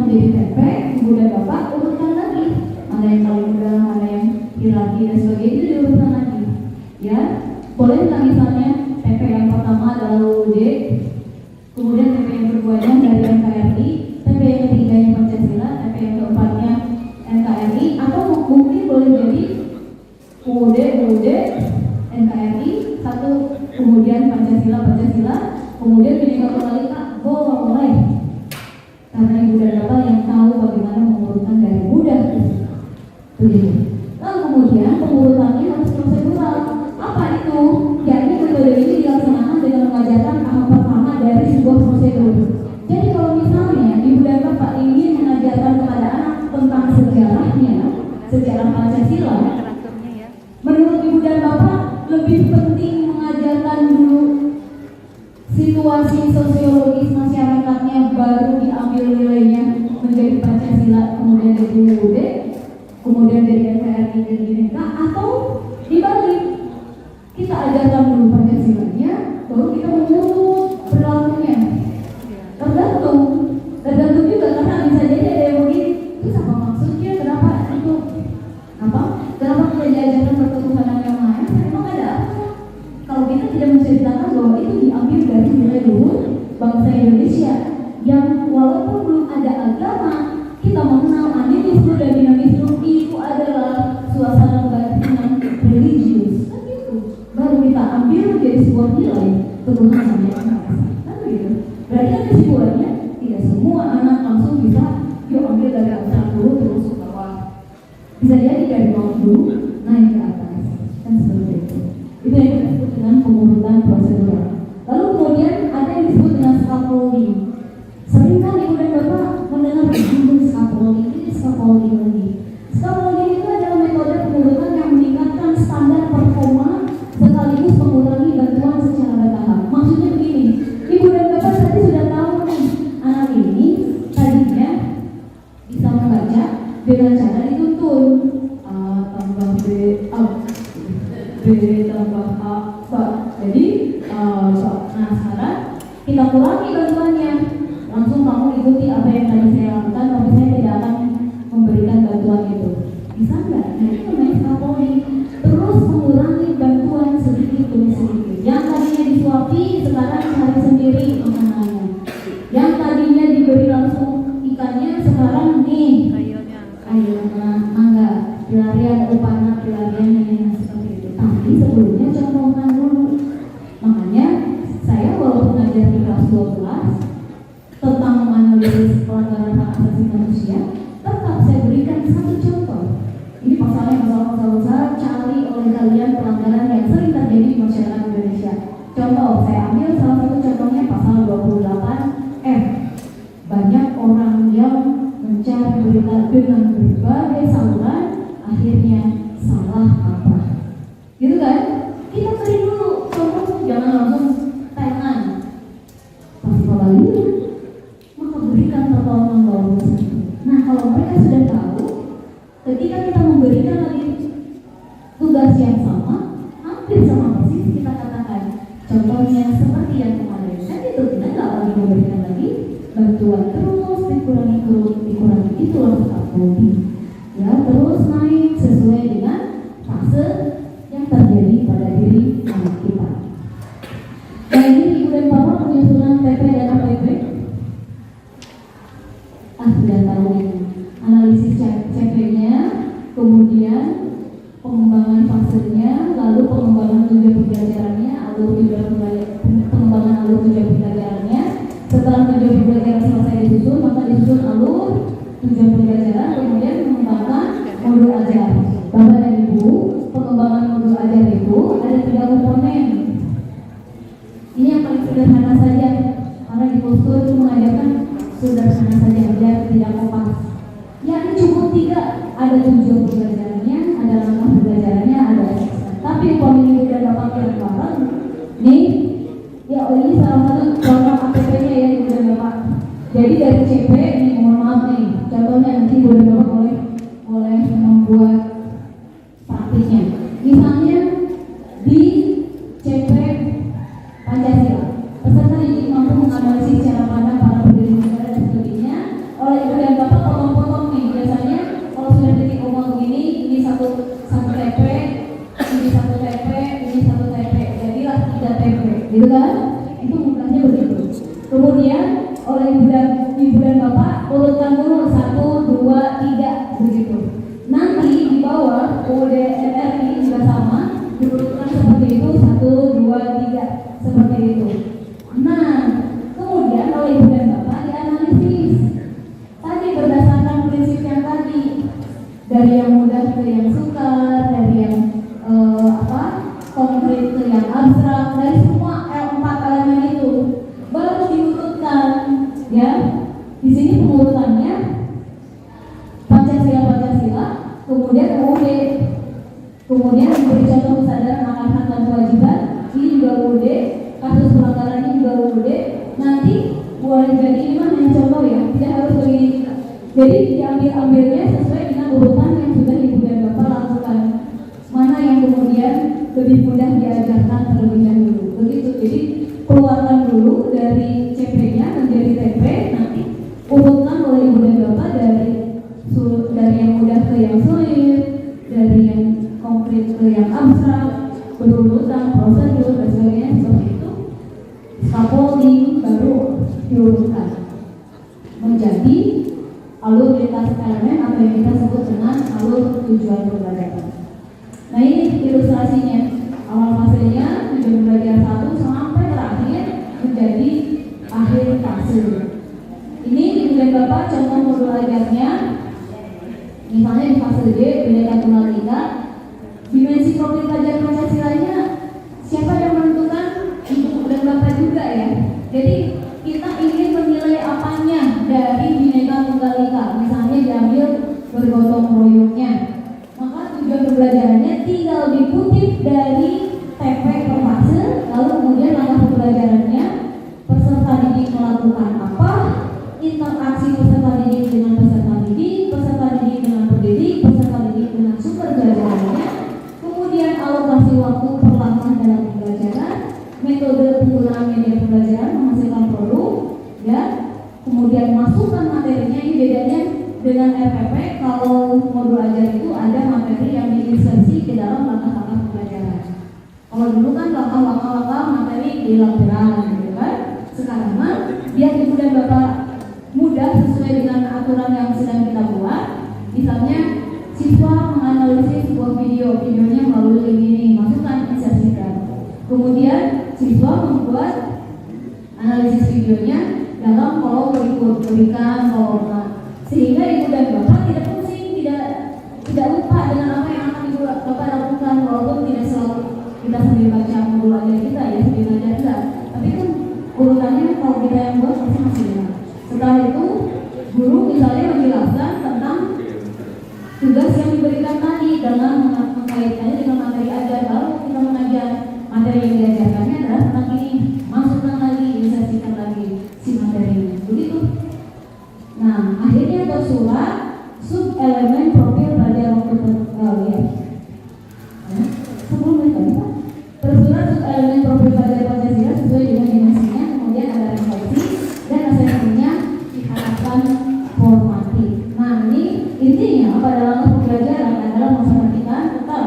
menjadi TP, ibu dan bapak urutkan lagi mana yang paling mudah, mana yang hierarki dan sebagainya, itu diurutkan lagi. Ya, boleh nggak misalnya TP yang pertama adalah UUD, kemudian TP yang keduanya dari NKRI, TP yang ketiganya Pancasila, TP yang keempatnya NKRI, atau mungkin boleh jadi UUD, NKRI, satu, kemudian Pancasila, kemudian Bhinneka Tunggal Ika, boleh. Karena ibu dan bapak yang tahu bagaimana mengurutkan dari mudah. Begitu. Lalu kemudian pengurutannya harus prosedural. Apa itu? Yakni metode ini dilaksanakan dengan mengajarkan tahap pertama dari sebuah prosedur. Jadi kalau misalnya ibu dan bapak ingin mengajarkan kepada anak tentang sejarahnya, sejarah Pancasila, menurut ibu dan bapak lebih penting mengajarkan dulu situasi sosiologis masyarakatnya, baru diambil nilainya menjadi Pancasila, kemudian jadi UUD, kemudian jadi NKRI dan Bhinneka, atau dibalik, kita ajarkan dulu Pancasilanya, baru kita mengurut perilakunya. Tergantung juga, karena bisa jadi ada yang begini, terus apa maksudnya, kenapa kita diajarkan pertumbuhan yang lain, memang ada apa? Kalau kita tidak menceritakan bahwa itu diambil dari nilai luhur bangsa Indonesia yang walaupun belum ada agama, kita mengenal animisme dan dinamisme itu adalah suasana kebatinan religius. Kan gitu. Baru kita ambil menjadi sebuah nilai ketuhanan yang maha esa. Kan begitu. Berarti kan kesimpulannya tidak semua anak langsung bisa yuk ambil dari atas dulu terus ke bawah. Bisa jadi dari bawah dulu naik ke atas. Kan seperti itu. Itu yang kita sebut dengan pengurutan prosedural. Lalu kemudian ada yang disebut dengan scaffolding. Sering kan ibu dan bapak mendengar istilah scaffolding, ini scaffolding lagi. Scaffolding itu adalah metode pengurutan yang meningkatkan standar performa sekaligus mengurangi bantuan secara bertahap. Maksudnya begini, ibu dan bapak tadi sudah tahu nih, anak ini tadinya bisa membaca dengan cara dituntun tambah B, B tambah A, jadi nah sekarang kita kurangi bantuannya, langsung kamu ikuti apa yang tadi saya lakukan, tapi saya tidak akan memberikan bantuan itu. Bisa nggak? Nah itu namanya scaffolding. Terus mengurangi bantuan sedikit demi sedikit. Yang tadinya disuapi sekarang cari sendiri makanannya. Yang tadinya diberi langsung ikannya sekarang nih ayo mangga, pelarian upana, pelarian seperti itu. Tapi sebelumnya contohkan dulu. Makanya saya walaupun ngajar di kelas 12 tentang menganalisis pelanggaran hak asasi manusia, tetap saya berikan satu contoh. Ini pasalnya pasal-pasal besar cari oleh kalian pelanggaran yang sering terjadi di masyarakat Indonesia. Contoh, saya ambil salah satu contohnya pasal 28F. Banyak orang yang mencari berita dengan berbagai saluran, akhirnya salah apa? Gitu kan? Kita beri dulu contoh, jangan langsung tangan pasti kembali, maka berikan pertolongan luar biasa. Nah kalau mereka sudah tahu, ketika kita memberikan lagi tugas yang sama, hampir sama persis, kita katakan contohnya seperti yang kemarin, kan itu kita nggak lagi memberikan lagi bantuan, terus dikurangi itulah scaffolding. Ya terus naik sesuai dengan fase yang terjadi pada diri anak kita. Nah ini ibu dan bapak penyusunan TP dan APP. Sudah tahu ini. Analisis CP-nya, kemudian pengembangan fasenya, lalu pengembangan tujuan pembelajarannya, pengembangan alur tujuan pembelajarannya. Setelah tujuan pembelajaran selesai disusun, maka disusun alur tujuan pembelajaran, kemudian mengembangkan modul ajar. Bapak dan Ibu, pengembangan modul ajar itu ada 3 komponen. Ini yang paling sederhana saja, karena di postur itu mengajarkan sederhana saja, biar tidak kopas. Ya ini cukup 3, ada tujuan pembelajarannya, ada langkah pembelajarannya, ada assessment. Tapi umpamanya sudah dapat yang bareng, nih, ya ini salah satu program APP-nya ya ibu dan bapak. Jadi dari CP, ini mohon maaf nih, contohnya nanti ibu dan bapak boleh membuat praktiknya. Misalnya di CP Pancasila, peserta didik mampu menganalisis cara pandang para pendiri negara dan sebagainya oleh ibu dan urutkan dulu 1, 2, 3 begitu. Nanti di bawah UDRI juga sama, diurutkan seperti itu 1, 2, 3 seperti itu. Nah, kemudian oleh ibu dan bapak dianalisis. Tadi berdasarkan prinsip yang tadi, dari yang mudah ke yang sukar, dari yang konkret ke yang abstrak, dari semua empat elemen itu baru diurutkan, ya. Di sini pengurutannya Pancasila, kemudian UUD, kemudian memberi contoh kesadaran akan hak dan kewajiban, ini juga UUD, kasus pelanggaran ini juga UUD. Nanti boleh jadi ini mah hanya contoh ya, tidak harus begini. Jadi diambil-ambilnya sesuai dengan urutan yang sudah ibu dan bapak lakukan. Mana yang kemudian lebih mudah diajarkan terlebih dahulu. Begitu. Jadi keluarkan dulu dari CP-nya menjadi TP, nanti urutkan oleh ibu dan bapak dari yang mudah ke yang sulit, dari yang konkret ke yang abstrak, berurutan prosedur dan sebagainya seperti itu. Scaffolding baru diurutkan menjadi alur lintas elemen atau yang kita sebut dengan alur tujuan pembelajaran. Nah, ini ilustrasinya. Awal fasenya tujuan belajar 1 sampai terakhir menjadi akhir fase. Ini ibu dan bapak contoh modul ajarnya. Misalnya di fase D, Bhinneka Tunggal Ika, dimensi profil pelajar Pancasilanya siapa yang menentukan? Ibu dan bapak juga ya. Jadi kita ingin menilai apanya dari Bhinneka Tunggal Ika. Misalnya diambil bergotong royongnya, maka tujuan pembelajarannya tinggal dikutip dari TP per fase, lalu kemudian langkah pembelajarannya peserta didik melakukan apa, interaksi peserta didik dengan peserta didik dengan pendidik, peserta didik dengan sumber pembelajarannya, kemudian alokasi waktu per langkah dalam pembelajaran, metode penggunaan media pembelajaran menghasilkan produk, ya, kemudian masukkan materinya. Ini bedanya dengan RPP. Kalau modul ajar itu ada materi yang diinsersi ke dalam langkah-langkah pembelajaran. Kalau dulu kan langkah-langkah materi di lampiran, gitu kan. Sekarang mah biar ibu dan bapak mudah sesuai dengan aturan yang sedang kita buat. Misalnya siswa menganalisis sebuah videonya melalui link ini, masukkan, insersikan. Kemudian siswa membuat analisis videonya dalam kolom berikut, berikan kolom, sehingga ibu dan bapak tidak pusing, tidak lupa dengan apa yang akan ibu bapak lakukan, walaupun tidak selalu kita sambil baca modul ajar kita ya, sambil belajar enggak, tapi kan urutannya kalau kita yang buat pasti masih ingat. Setelah itu guru misalnya menjelaskan tentang tugas yang diberikan tadi dengan mengkaitkannya dengan materi ajar, lalu kita mengajar materi yang diajarkannya adalah tentang ini, masukkan lagi, insersikan lagi si materinya, begitu. Nah, akhirnya tersurat sub elemen profil pada waktu ya. Sebelum tadi Pak, tersurat sub elemen profil pada Pancasila sesuai dengan dimensinya, kemudian ada refleksi dan asesmennya diharapkan formatif. Nah, ini intinya pada langkah pembelajaran adalah memperhatikan tetap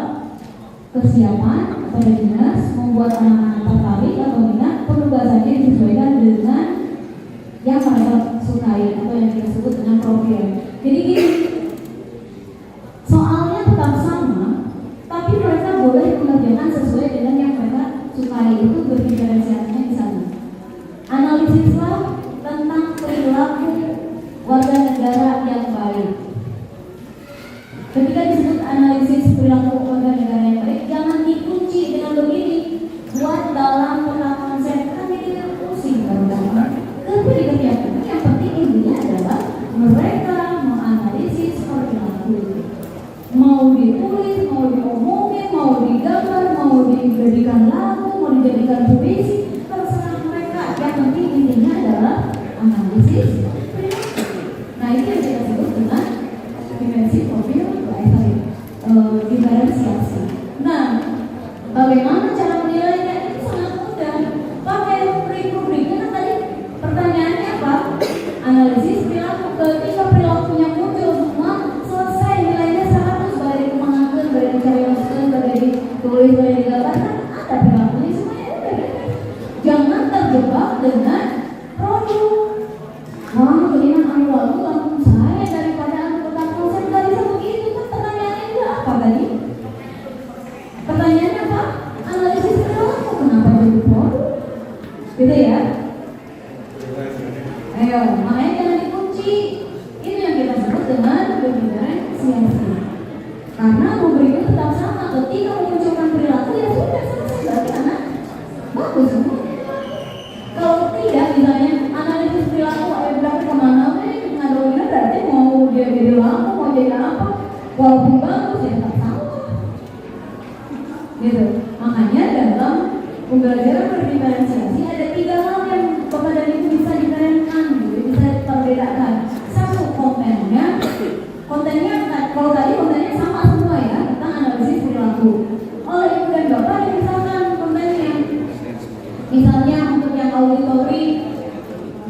kesiapan atau readiness, membuat anak-anak tertarik atau minat, penugasannya disesuaikan dengan yang mereka sukai atau yang kita sebut dengan profil. Jadi gini, soalnya tetap sama, tapi mereka boleh mengerjakan sesuai dengan yang mereka sukai. Itu berdiferensiasinya di sana. Analisislah tentang perilaku warga negara yang baik. Ketika disebut analisis perilaku warga negara yang baik, jangan dikunci dengan begini, buat dalam penerapan kan ini pusing kan. Ketika yang penting intinya adalah mereka menganalisis perilaku. Mau ditulis, mau diomongin, mau digambar, mau dijadikan lagu, mau dijadikan puisi, terserah mereka. Yang penting intinya adalah analisis perilaku. Nah, itu yang kita sebut dengan dimensi profil diferensiasi. Nah, bagaimana cara menilainya? Itu sangat mudah. Pakai rubrik-rubriknya kan tadi pertanyaannya apa? Analisis perilaku. Ketika perilakunya muncul semua, selesai nilainya 100. Balik ke mengatur, balik ke cari Karena rubriknya tetap sama, ketika memunculkan perilaku ya sudah selesai, berarti anak bagus semua. Kalau tidak, misalnya analisis perilaku berarti kemana ngaduinnya, berarti mau dia jadi lampu, mau jadi apa, walaupun bagus ya tetap sama gitu. Makanya dalam pembelajaran berdiferensiasi ada 3 hal yang Bapak dan Ibu bisa diferensikan gitu, bisa terbedakan. Satu, kontennya kalau tadi kontennya sama semua ya, tentang analisis perilaku. Oleh Ibu dan Bapak misalkan kontennya, misalnya untuk yang auditori,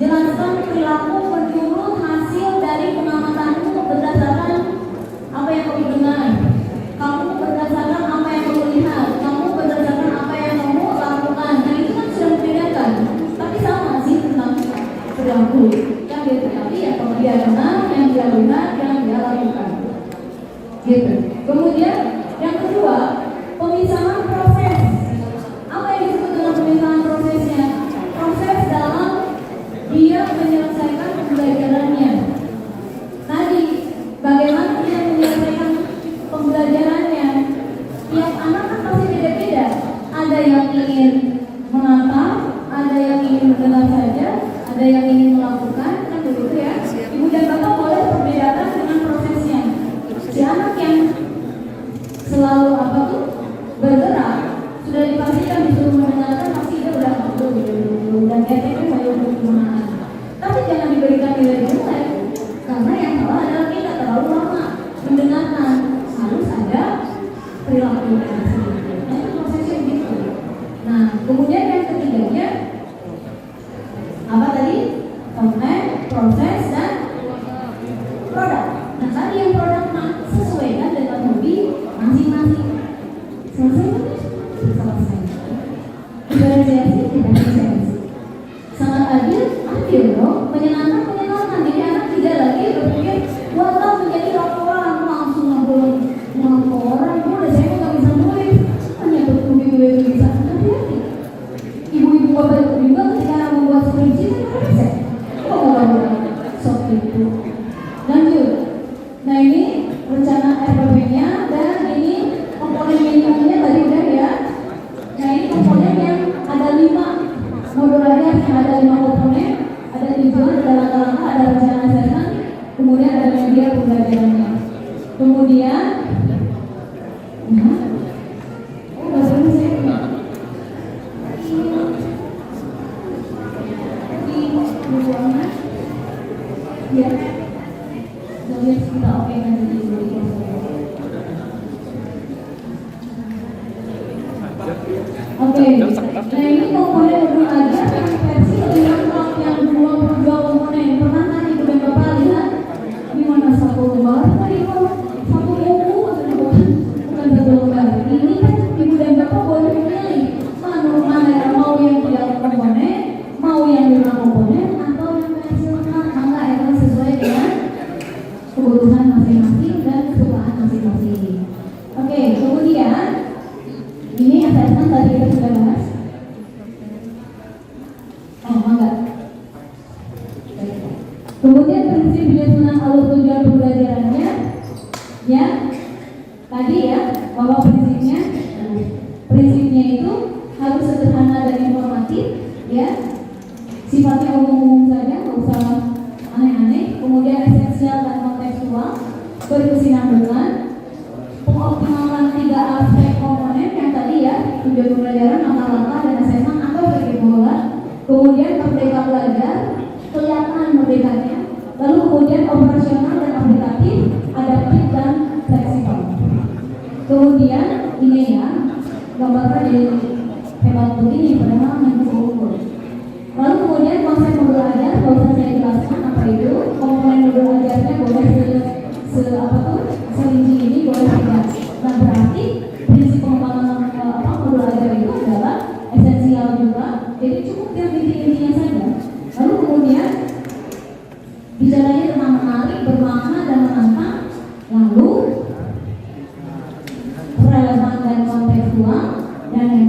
jelaskan perilaku menurut hasil dari pengamatanmu berdasarkan apa yang kamu dengar, kamu berdasarkan apa yang kamu lihat, kamu berdasarkan apa yang kamu lakukan. Nah itu kan sudah membedakan, tapi sama sih tentang perilaku yang dia tetapi ya kalau dia kenal, yang dia lihat, yang dia lakukan gitu. Kemudian yang kedua, pemisahan proses. Apa yang disebut dengan pemisahan prosesnya? Proses dalam dia menyelesaikan pembelajarannya. Tadi bagaimana dia menyelesaikan pembelajarannya? Tiap anak kan pasti beda-beda. Ada yang ingin menata, ada yang ingin mendengar saja, ada yang ingin melakukan, kan begitu ya. Ibu dan Bapak boleh perbedakan dengan prosesnya. Si anak yang selalu bergerak, sudah dipastikan disuruh mendengarkan, pasti dia udah dan itu saya berkemanaan. Tapi jangan diberikan nilai jelek, karena yang salah adalah kita terlalu lama mendengarkan. Harus ada perilaku yang sedikit. Nah itu prosesnya gitu. Nah kemudian yang ketiganya apa tadi? Konten, proses, dan produk. Nah tadi yang produk sesuaikan dengan hobi masing-masing. Selesai? Selesai. Diferensiasi, diferensiasi. Sangat adil dong, menyenangkan. Jadi anak tidak lagi berpikir, wah menjadi laporan, langsung laporan, udah saya nggak bisa nulis, hanya begitu bisa. Hati-hati. Ibu-ibu bapak juga ketika membuat skripsi kan bisa. Itu. Lanjut. Nah ini rencana RPP-nya dan ini komponen minimumnya tadi udah ya. Nah ini komponen yang ada 5 modulnya, yang ada 5 komponen, ada tujuan, ada langkah-langkah, ada rencana asesmen, kemudian ada media pembelajarannya. Kemudian, ya, jadi kita oke kan jadi oke. Nah ini komponen modul aja yang versi lebih lengkap yang 22 komponen. Pernah kan Ibu dan Bapak lihat di mana satu lembar? Tadi kalau satu buku bukan satu lembar. Ini kan Ibu dan Bapak boleh memilih mana mau yang tidak komponen, mau yang 5 komponen, atau yang versi lengkap. Maka itu sesuai dengan kebutuhan masing-masing dan kesukaan masing-masing. Oke, kemudian ini asesmen tadi kita sudah bahas. Enggak. Kemudian prinsip penyusunan alur tujuan pembelajarannya, ya tadi ya bahwa prinsipnya itu harus sederhana dan informatif, ya sifatnya umum-umum saja, nggak usah aneh-aneh. Kemudian esensial dan kontekstual, berkesinambungan, pengoptimalan 3 aspek komponen yang tadi ya, tujuan pembelajaran, langkah-langkah, dan asesmen atau bagaimana. Kemudian merdeka belajar, kelihatan merdekanya. Lalu kemudian operasional dan aplikatif, adaptif dan fleksibel. Kemudian ini ya, gambarnya jadi hebat begini padahal hanya seukur. Lalu kemudian konsep modul ajar, kalau saya jelaskan apa itu. Komponen modul ajarnya boleh serinci ini boleh tidak. Nah berarti prinsip pengembangan modul ajar itu adalah esensial juga. Jadi cukup yang inti-intinya saja. Lalu kemudian bicaranya tentang menarik, bermakna dan menantang. Lalu relevan dan kontekstual, dan yang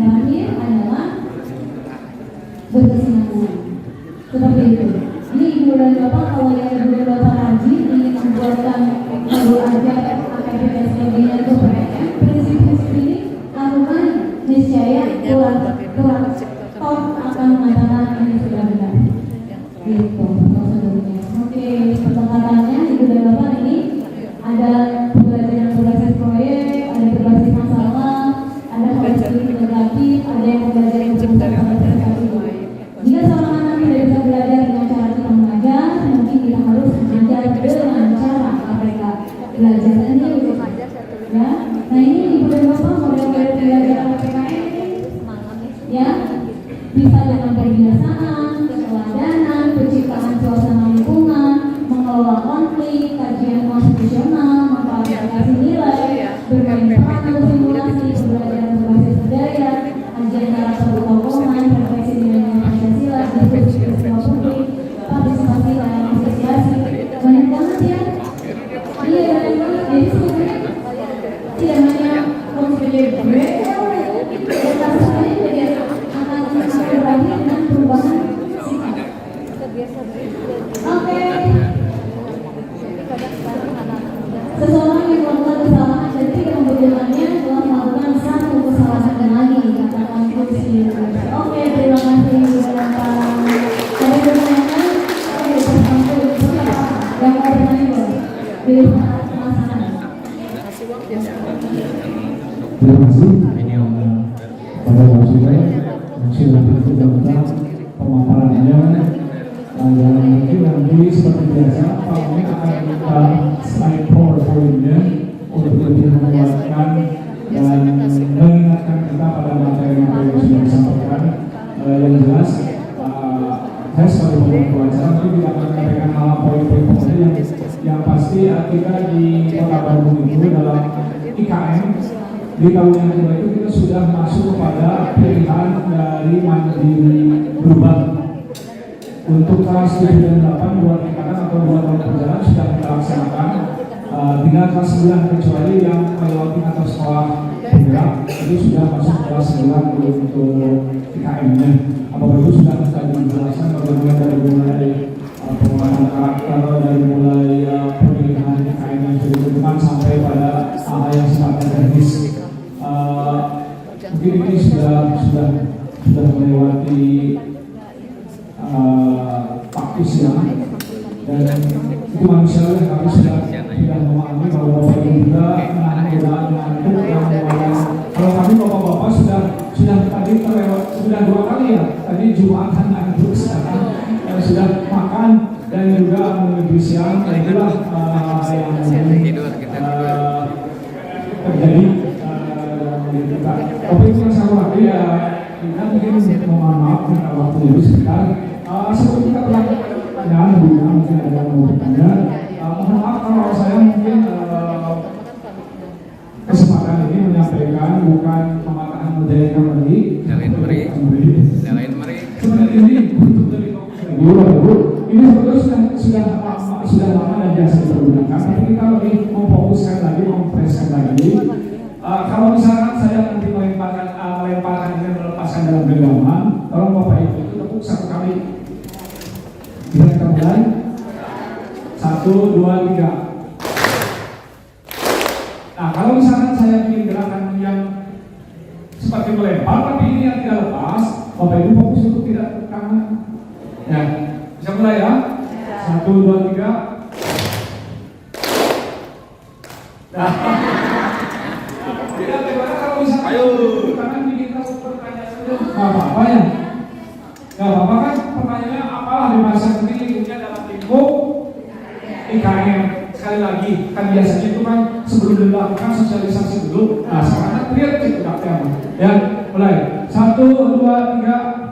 belajar sendiri. Ya, nah ini ibu dan bapak model-model pembelajaran PPKN ya bisa dengan kebiasaan, keteladanan, penciptaan suasana lingkungan, mengelola konflik, kajian konstitusional, mengklarifikasi nilai, bermain peran atau simulasi, pembelajaran berbasis budaya, kajian karakter tokohan, refleksi nilai Pancasila, diskusi bersama publik, partisipasi dalam asosiasi, banyak banget ya. Iya, banyak banget. Jadi sebenarnya tidak hanya konflik dan perubahan sikap. Oke. Seseorang yang melakukan kesalahan dan tidak memperjuangkannya telah melakukan satu kesalahan lagi, katakan kursi. Oke, terima kasih Bapak. Saya bertanya, yang mau bertanya pilih pasangan. Terima kasih pada Pak Sudai yang sudah berbicara pemaparannya. Dan mungkin nanti seperti biasa Pak Mami akan buka slide PowerPoint-nya untuk lebih menguatkan dan mengingatkan kita pada materi-materi yang sudah disampaikan. Yang jelas saya sebagai pembuat acara mungkin tidak akan menyampaikan hal poin-poin yang pasti kita di Kota Bandung itu dalam IKM di tahun yang kedua itu kita sudah masuk kepada pilihan dari mandiri berubah untuk kelas 7 dan 8 buat tingkatan atau 2 tahun perjalanan sudah kita laksanakan. Tinggal kelas 9 kecuali yang melewati atau sekolah penggerak itu sudah masuk kelas 9 untuk IKM-nya. Apakah itu sudah kita dijelaskan bagaimana dari mulai penguatan karakter, dari mulai pemilihan IKM yang sudah ditentukan sampai pada hal yang sifatnya teknis. Mungkin ini sudah melewati taktis ya, dan itu manusiawi kami sudah memahami kalau bapak ibu juga mengantuk yang mulai. Kalau kami bapak-bapak sudah tadi terlewat sudah 2 kali ya, tadi Jumatan ngantuk sekarang sudah makan dan juga menuju siang, dan itulah yang terjadi. Topik yang saya lagi ya, kita mungkin mohon maaf karena waktu itu sekitar sebelum kita pelajari mungkin ada yang mau bertanya. Mohon maaf kalau saya mungkin kesempatan ini menyampaikan bukan pematangan model kembali. Seperti ini untuk dari ini sebetulnya sudah lama dan biasa dipergunakan, tapi kita lebih memfokuskan lagi, mempreskan lagi. Kalau misalkan saya nanti melemparkan ini melepaskan dalam genggaman, tolong Bapak Ibu itu tepuk 1 kali. Bisa kita mulai? 1, 2, 3. Nah, kalau misalkan saya bikin gerakan yang seperti melempar, tapi ini yang tidak lepas, Bapak Ibu fokus untuk tidak tepuk tangan. Ya, bisa mulai ya? 1, 2, 3. Nah. Ayo, tangan bikin tahu pertanyaan saja. Gak apa-apa ya? Gak apa-apa kan? Pertanyaannya apalah di masa ini lingkupnya dalam lingkup IKM. Sekali lagi, kan biasanya itu kan sebelum dilakukan sosialisasi dulu. Nah, sekarang lihat gitu daftar. Ya, mulai. 1, 2, 3.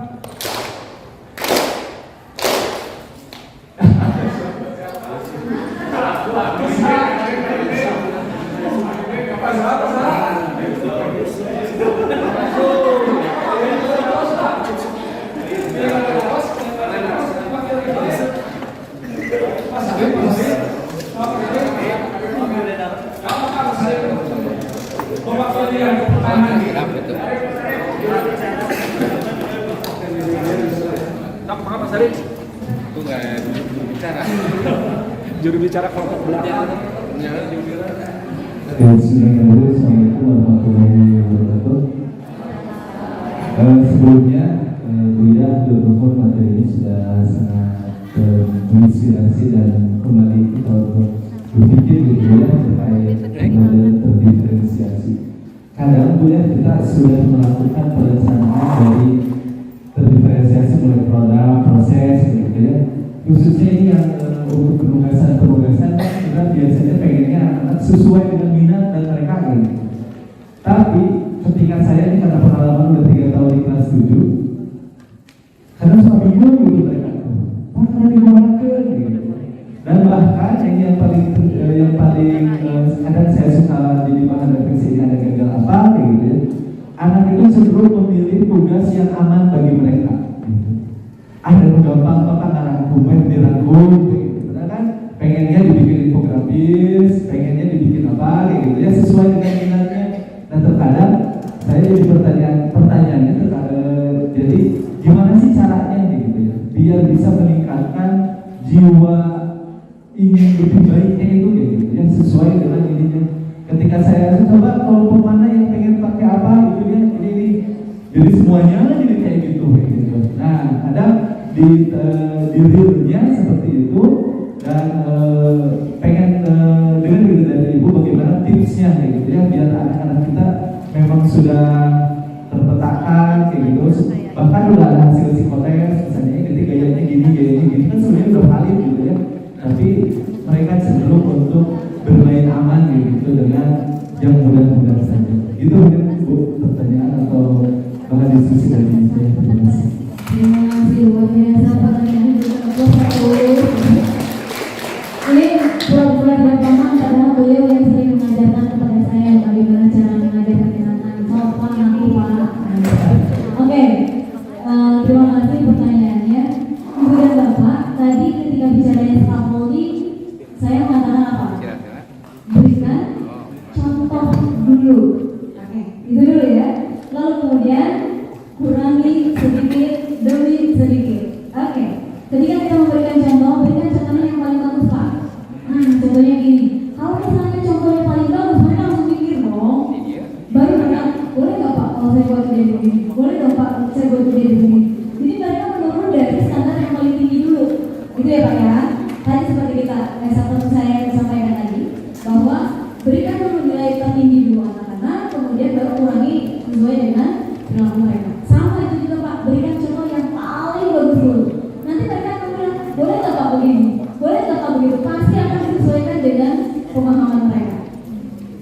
Juru bicara kelompok belakang. Assalamualaikum warahmatullahi wabarakatuh. Sebelumnya, Buya Abdul materi ini sudah sangat menginspirasi dan kembali kita untuk berpikir gitu ya terkait model terdiferensiasi. Kadang Buya kita sudah melakukan perencanaan dari terdiferensiasi mulai produk, proses gitu ya. Khususnya ini yang untuk penugasan kan biasanya pengennya anak-anak sesuai dengan minat dan mereka gitu. Tapi ketika saya ini karena pengalaman udah 3 tahun di kelas 7, karena suka bingung gitu mereka, karena dimarahin gitu. Dan bahkan yang paling kadang saya suka jadi bahan refleksi ini ada gagal apa gitu ya. Anak itu cenderung memilih tugas yang aman bagi mereka. Gitu. Ada yang gampang apa ngarangkum, dirangkum gitu. Karena kan pengennya dibikin infografis, pengennya dibikin apa gitu ya sesuai dengan minatnya. Dan terkadang saya jadi pertanyaannya jadi gimana sih caranya gitu ya biar bisa meningkatkan jiwa ingin lebih baiknya itu gitu yang sesuai dengan ininya. Ketika saya coba kelompok mana yang pengen pakai apa gitu ya ini jadi semuanya jadi kayak gitu gitu. Nah kadang di realnya seperti itu dan pengen dengar gitu dari ibu bagaimana tipsnya gitu ya biar anak-anak kita memang sudah terpetakan kayak gitu, bahkan udah ada hasil psikotes misalnya ketika gayanya gini kan sebenarnya udah valid gitu ya, tapi mereka cenderung untuk bermain aman gitu dengan yang mudah-mudah saja. Itu mungkin Bu pertanyaan atau bahan diskusi dari saya. Terima kasih. Terima kasih luar biasa pertanyaannya juga bagus. Ini pura-pura pertama karena beliau yang sering mengajarkan kepada saya bagaimana cara mengajarkan anak-anak sopan nanti Pak. Oke, terima kasih pertanyaannya. Ibu dan Bapak, tadi ketika bicaranya scaffolding, saya mengatakan apa? Berikan contoh dulu. Oke, itu dulu ya. Lalu kemudian kurangi sedikit demi sedikit. Oke, ketika kita memberikan contoh, berikan contohnya yang paling bagus Pak. Contohnya gini, kalau misalnya contohnya paling bagus, mereka langsung mikir dong. Baru mereka, boleh nggak Pak kalau saya buat dia begini? Boleh nggak Pak saya buat dia begini? Jadi mereka menurun dari standar yang paling tinggi dulu. Gitu ya Pak ya. Tadi seperti seperti saya sampaikan tadi, bahwa berikan dulu nilai tertinggi dulu anak-anak, kemudian baru kurangi sesuai dengan perilaku mereka. Sama itu juga Pak, berikan contoh yang paling bagus dulu. Nanti mereka akan bilang, boleh nggak Pak begini? Boleh nggak Pak begitu? Pasti akan disesuaikan dengan pemahaman mereka.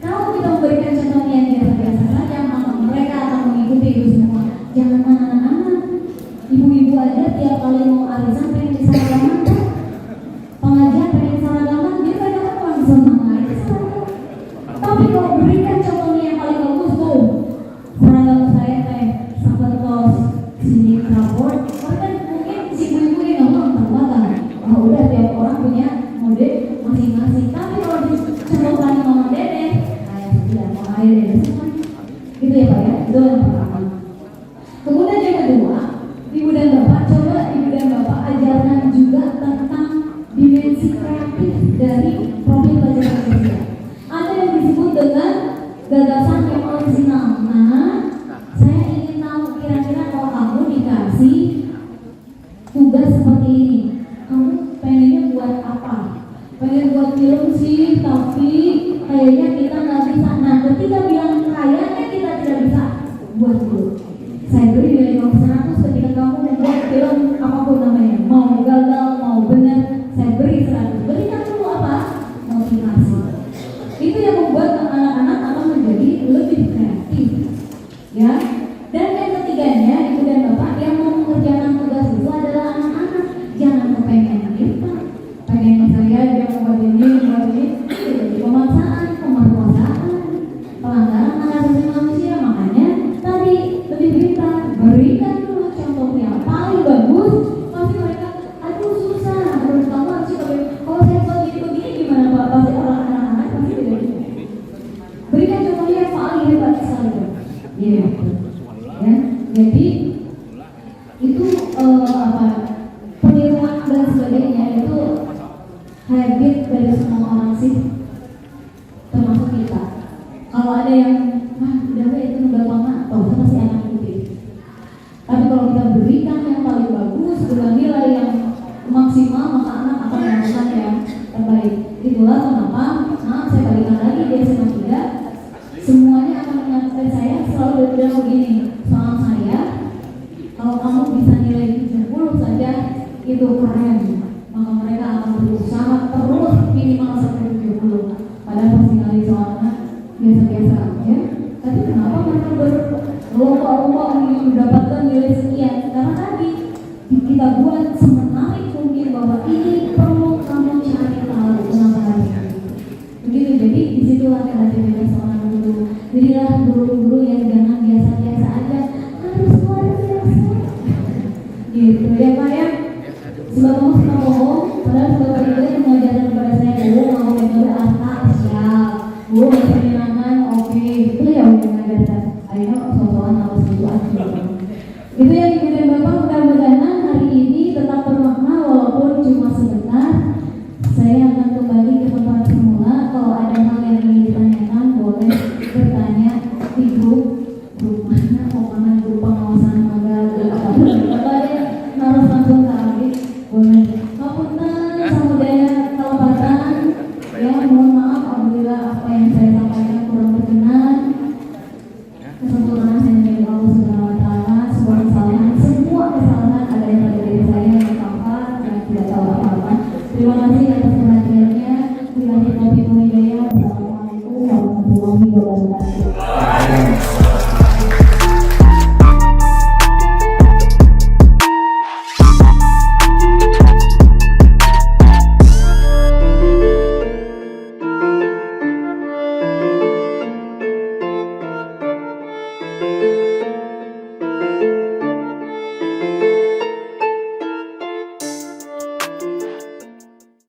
Kalau kita memberikan contoh yang biasa-biasa saja, maka mereka akan mengikuti itu semua. Jangan anak-anak, ibu-ibu aja tiap kali mau arisan pengen diseragaman, pengajian pengen diseragaman, dia mereka kan orang semangat diseragaman. Tapi kalau berikan contohnya yang paling bagus tuh, seragam saya sampai kos sini rapor, mereka mungkin si ibu-ibu ini ngomong terbatan. Oh udah tiap orang punya mode masing-masing. Tapi kalau dicontohkan mama dede, saya sudah mau air dede semua. Gitu ya Pak ya, itu yang pertama. Kemudian yang kedua, ibu dan bapak, coba ibu dan bapak ajarkan juga tentang dimensi kreatif dari profil pelajaran sosial. Ada yang disebut dengan gagasan yang orisinal. Nah, saya ingin tahu kira-kira kalau kamu dikasih tugas seperti ini, kamu pengennya buat apa? Pengen buat film sih, tapi kayaknya kita nggak bisa. Nah, ketika bilang kayaknya kita tidak bisa, buat dulu. Saya beri nilai 100 ketika kamu membuat film apapun namanya, mau gagal, mau benar, saya beri 100. Berikan dulu apa? Motivasi. Itu yang membuat anak-anak akan menjadi lebih kreatif, ya. Dan yang ketiganya, ibu dan bapak yang mau mengerjakan tugas itu adalah anak-anak. Jangan kepengen kita, pengen saya dia membuat ini, jadi pemaksaan, pemerkosaan, pelanggaran hak asasi manusia. Makanya tadi lebih pintar, berikan dulu contoh yang paling bagus. Pasti mereka, aduh susah, menurut kamu harus kalau saya buat begini gimana Pak? Pasti orang anak-anak pasti tidak gitu. Berikan contohnya yang paling hebat sekali. Iya. Ya, jadi itu peniruan dan sebagainya itu habit dari semua orang sih, termasuk kita. Kalau ada yang udah itu udah lama, pasti akan ikuti. Tapi kalau kita berikan yang paling bagus dengan nilai yang maksimal, maka anak akan melakukan yang terbaik. Itulah kenapa, saya balikan lagi di SMA 3, semuanya akan mengingatkan saya selalu bilang begini, soal saya, kalau kamu bisa nilai 70 saja itu keren, maka mereka akan berusaha terus minimal sampai 70. biasa-biasa aja, tapi kenapa mereka berlomba-lomba untuk mendapatkan nilai sekian? Karena tadi kita buat semenarik mungkin bahwa ini perlu kamu cari tahu kenapa harus begitu. Jadi disitulah kreativitas seorang guru. Jadilah guru-guru yang jangan biasa-biasa aja, harus luar biasa gitu ya Pak ya. Sebab kamu suka bohong, padahal sebab itu mengajarkan kepada saya, mau metode apa, siap, penyenangan, oke, itu ya udah mengajarkan. Ayo soal harus gitu aja. Itu yang dibimbing Bapak, mudah-mudahan hari ini tetap bermakna walaupun cuma sebentar. Saya akan kembali ke tempat semula. Kalau ada hal yang ingin ditanyakan, boleh bertanya di grup mana, grup pengawasan magang, apa ya, harus langsung ke Abid. Boleh. Ngapunten samudaya kalapatan. Ya, mohon maaf apabila apa yang saya